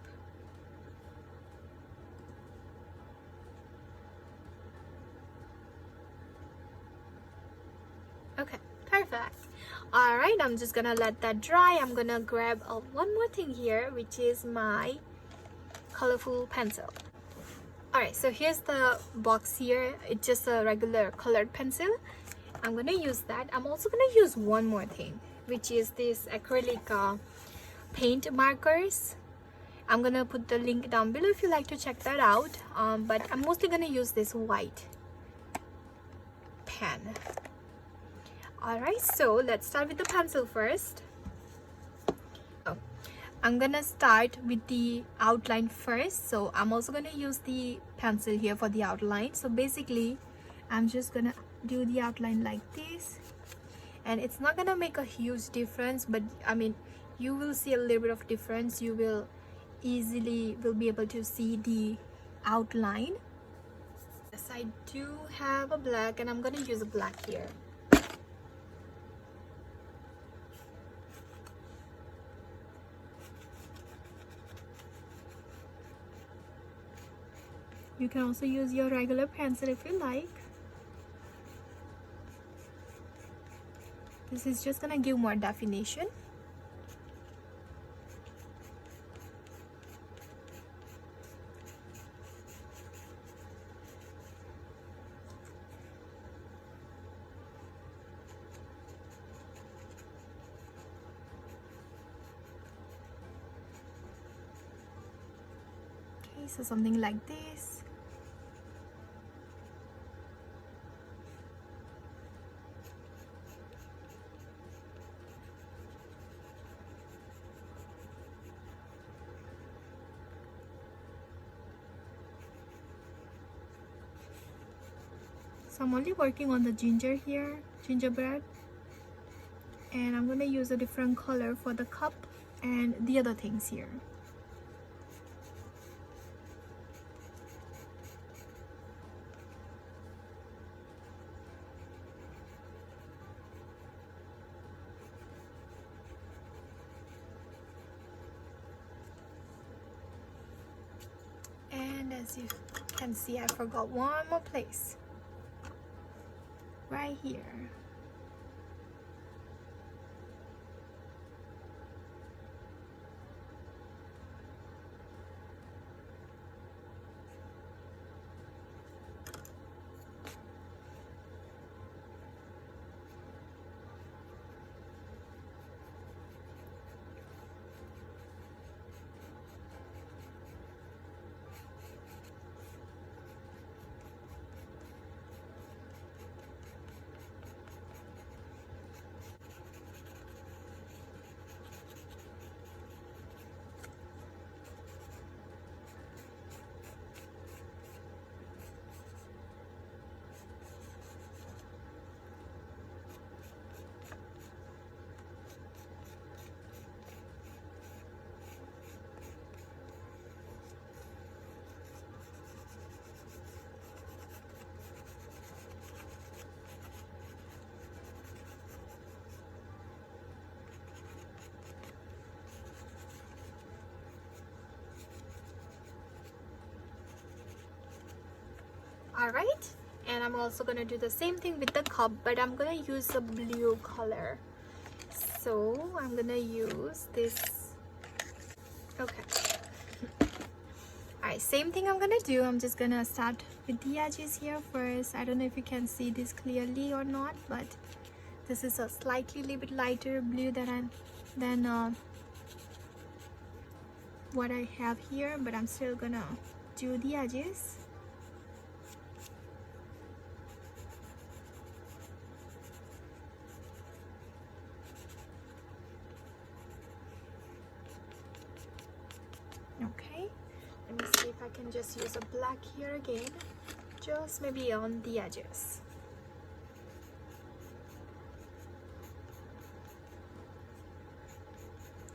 Speaker 1: Okay, perfect. All right, I'm just gonna let that dry. I'm gonna grab one more thing here, which is my colorful pencil. Alright, so here's the box here. It's just a regular colored pencil. I'm gonna use that. I'm also gonna use one more thing, which is this acrylic paint markers. I'm gonna put the link down below if you like to check that out. But I'm mostly gonna use this white pen. Alright, so let's start with the pencil first. I'm gonna start with the outline first. So I'm also gonna use the pencil here for the outline. So basically I'm just gonna do the outline like this, and it's not gonna make a huge difference, but I mean you will see a little bit of difference. You will easily be able to see the outline. Yes, I do have a black and I'm gonna use a black here. You can also use your regular pencil if you like. This is just gonna give more definition. Okay, so something like this. So I'm only working on the gingerbread, and I'm gonna use a different color for the cup and the other things here. as you can see, I forgot one more place right here. Alright, and I'm also gonna do the same thing with the cup, but I'm gonna use a blue color. So I'm gonna use this. Okay. Alright, same thing I'm gonna do. I'm just gonna start with the edges here first. I don't know if you can see this clearly or not, but this is a slightly little bit lighter blue than what I have here, but I'm still gonna do the edges. Okay, let me see if I can just use a black here again, just maybe on the edges.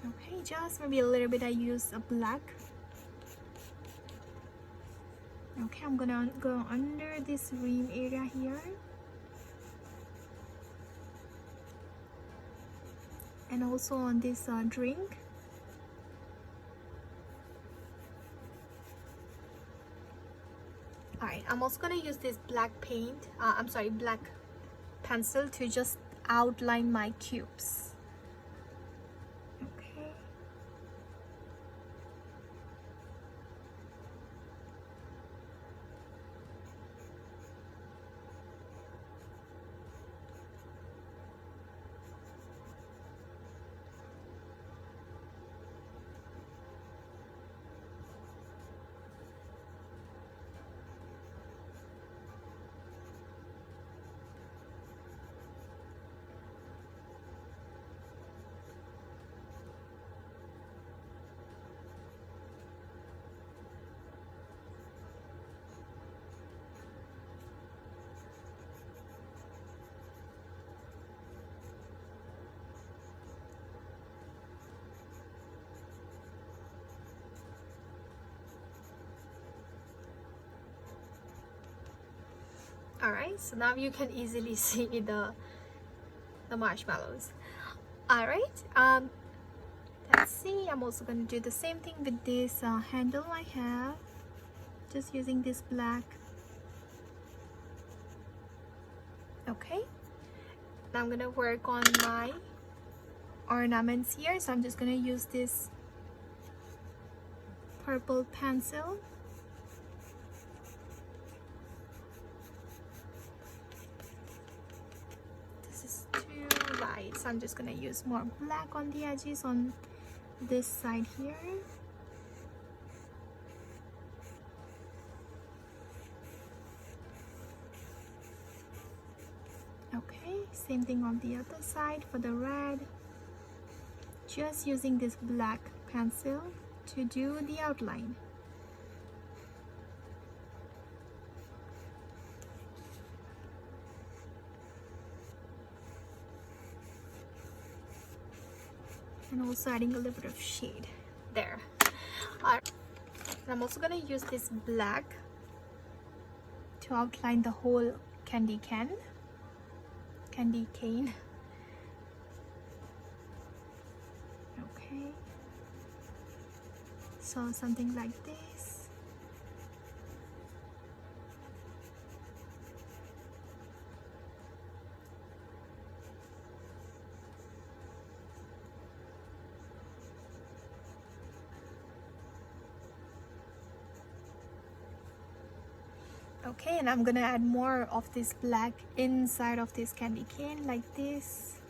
Speaker 1: Okay, just maybe a little bit I use a black. Okay, I'm gonna go under this rim area here. And also on this drink. Alright, I'm also gonna use this black paint, black pencil to just outline my cubes. Okay. Alright, so now you can easily see the marshmallows. Alright, let's see, I'm also going to do the same thing with this handle I have, just using this black. Okay, now I'm going to work on my ornaments here, so I'm just going to use this purple pencil. So I'm just gonna use more black on the edges on this side here. Okay, same thing on the other side for the red. Just using this black pencil to do the outline. And also adding a little bit of shade there. Alright, I'm also gonna use this black to outline the whole candy cane. Okay, so something like this. Okay, and I'm gonna add more of this black inside of this candy cane like this.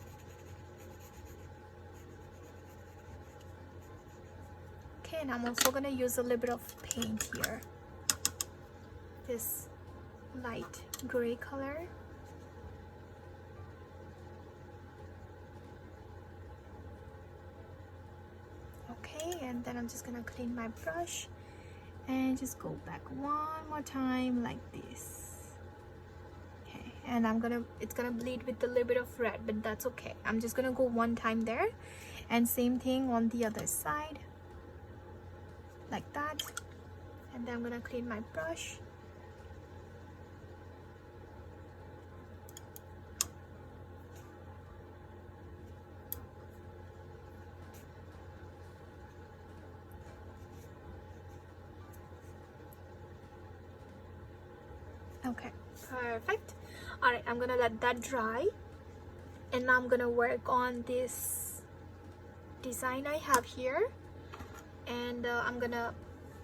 Speaker 1: Okay, and I'm also gonna use a little bit of paint here, this light gray color. Okay, and then I'm just gonna clean my brush and just go back one more time like this. Okay, and it's gonna bleed with a little bit of red, but that's okay. I'm just gonna go one time there, and same thing on the other side like that. And then I'm gonna clean my brush. Okay, perfect. All right, I'm gonna let that dry, and now I'm gonna work on this design I have here. And I'm gonna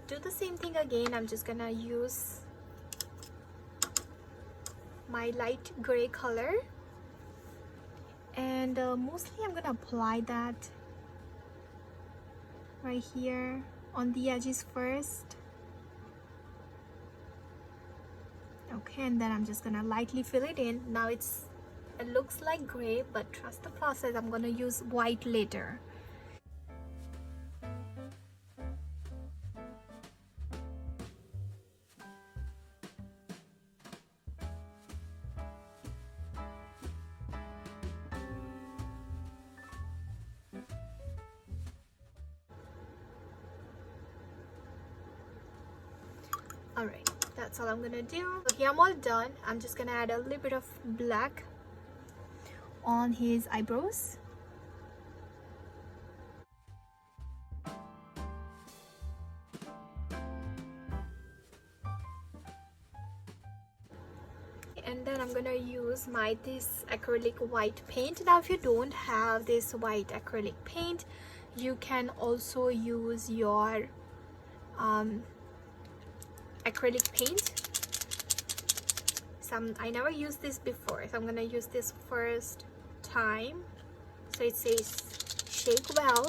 Speaker 1: do the same thing again. I'm just gonna use my light gray color, and mostly I'm gonna apply that right here on the edges first. Okay, and then I'm just gonna lightly fill it in. Now it looks like gray, but trust the process. I'm gonna use white later. Alright, that's all I'm gonna do. So here I'm all done. I'm just gonna add a little bit of black on his eyebrows. And then I'm gonna use this acrylic white paint. Now if you don't have this white acrylic paint, you can also use your acrylic paint. I never used this before, so I'm gonna use this first time. So it says shake well.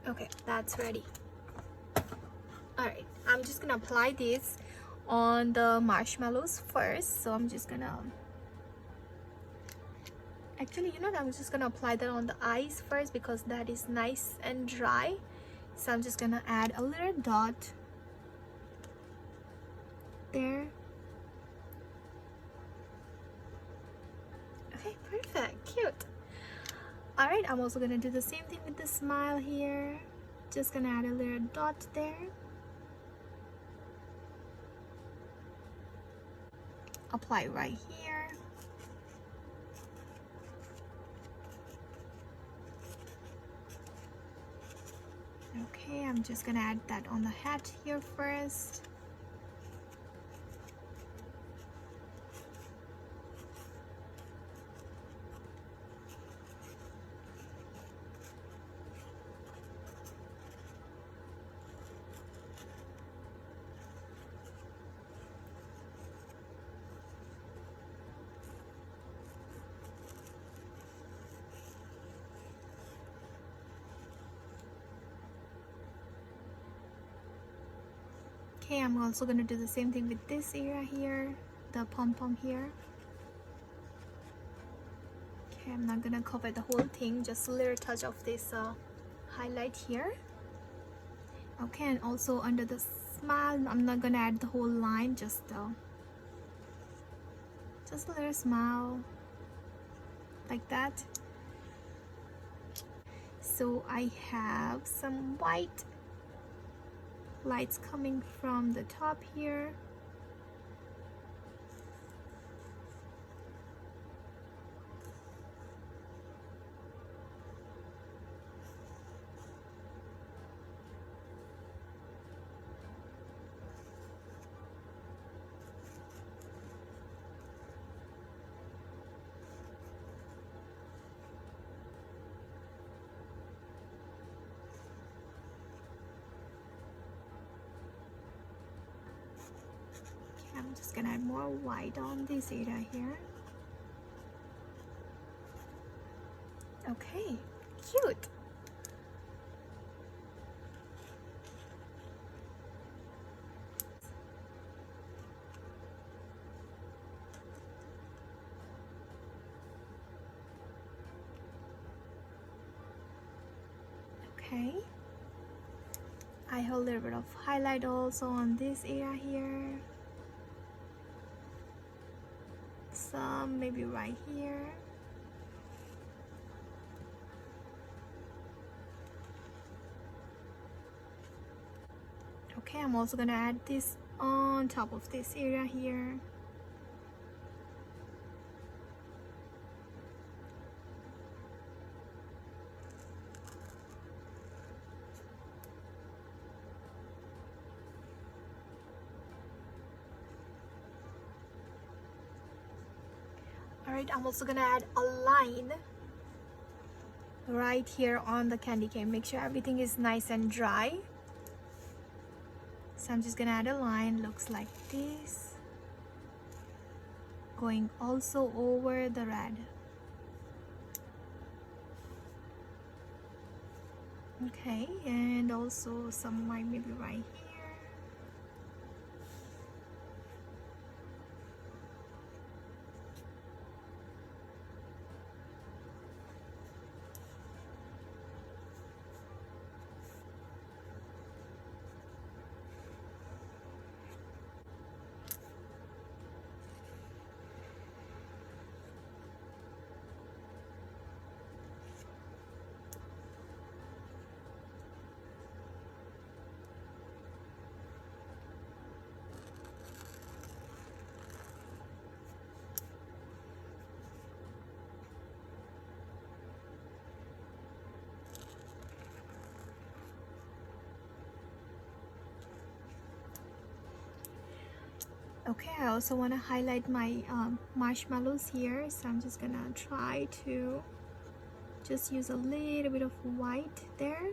Speaker 1: Okay, that's ready. Alright, I'm just gonna apply this on the marshmallows first. So I'm just gonna actually, I'm just gonna apply that on the eyes first because that is nice and dry. So I'm just gonna add a little dot there. Okay, perfect, cute. All right, I'm also gonna do the same thing with the smile here. Just gonna add a little dot there. Apply right here. Okay, I'm just gonna add that on the hat here first. Okay, I'm also gonna do the same thing with this area here, the pom-pom here. Okay, I'm not gonna cover the whole thing, just a little touch of this highlight here. Okay, and also under the smile, I'm not gonna add the whole line, just a little smile like that. So I have some white lights coming from the top here. I'm just gonna add more white on this area here. Okay, cute. Okay, I have a little bit of highlight also on this area here, some maybe right here. Okay, I'm also gonna add this on top of this area here. Alright, I'm also gonna add a line right here on the candy cane. Make sure everything is nice and dry. So I'm just gonna add a line, looks like this, going also over the red. Okay, and also some white maybe right here. Okay, I also want to highlight my marshmallows here, so I'm just gonna try to just use a little bit of white there.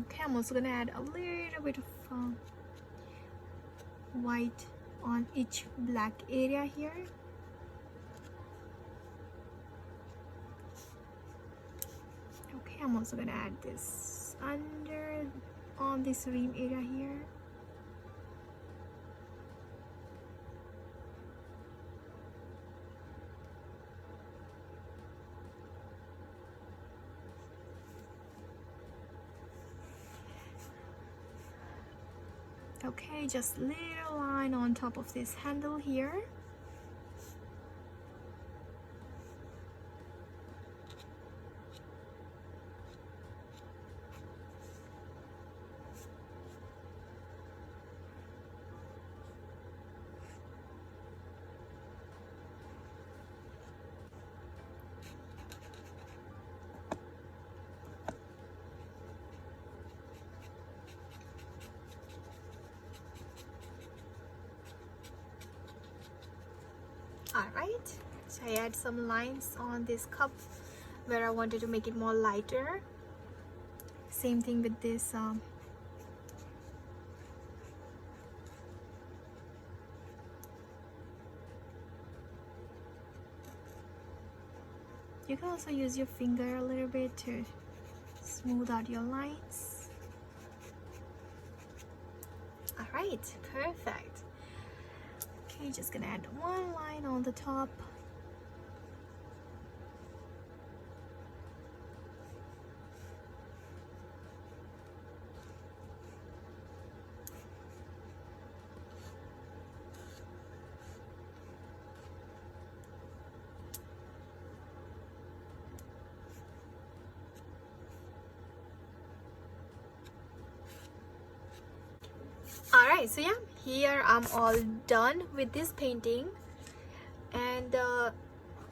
Speaker 1: Okay, I'm also gonna add a little bit of white on each black area here. Okay, I'm also gonna add this under on this rim area here. Okay, just little line on top of this handle here. Alright, so I add some lines on this cup where I wanted to make it more lighter. Same thing with this you can also use your finger a little bit to smooth out your lines. Alright, perfect. Okay, just gonna add one line on the top. Alright, so yeah, here I'm all done with this painting, and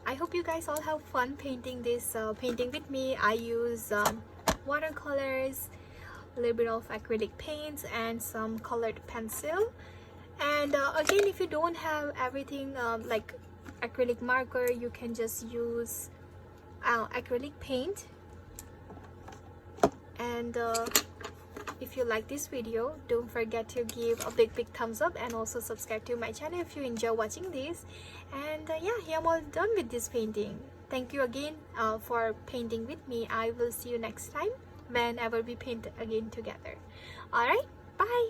Speaker 1: I hope you guys all have fun painting this painting with me. I use watercolors, a little bit of acrylic paints, and some colored pencil. And again, if you don't have everything like acrylic marker, you can just use acrylic paint. And if you like this video, don't forget to give a big thumbs up and also subscribe to my channel if you enjoy watching this. And yeah, here I'm all done with this painting. Thank you again for painting with me. I will see you next time whenever we paint again together. Alright, bye.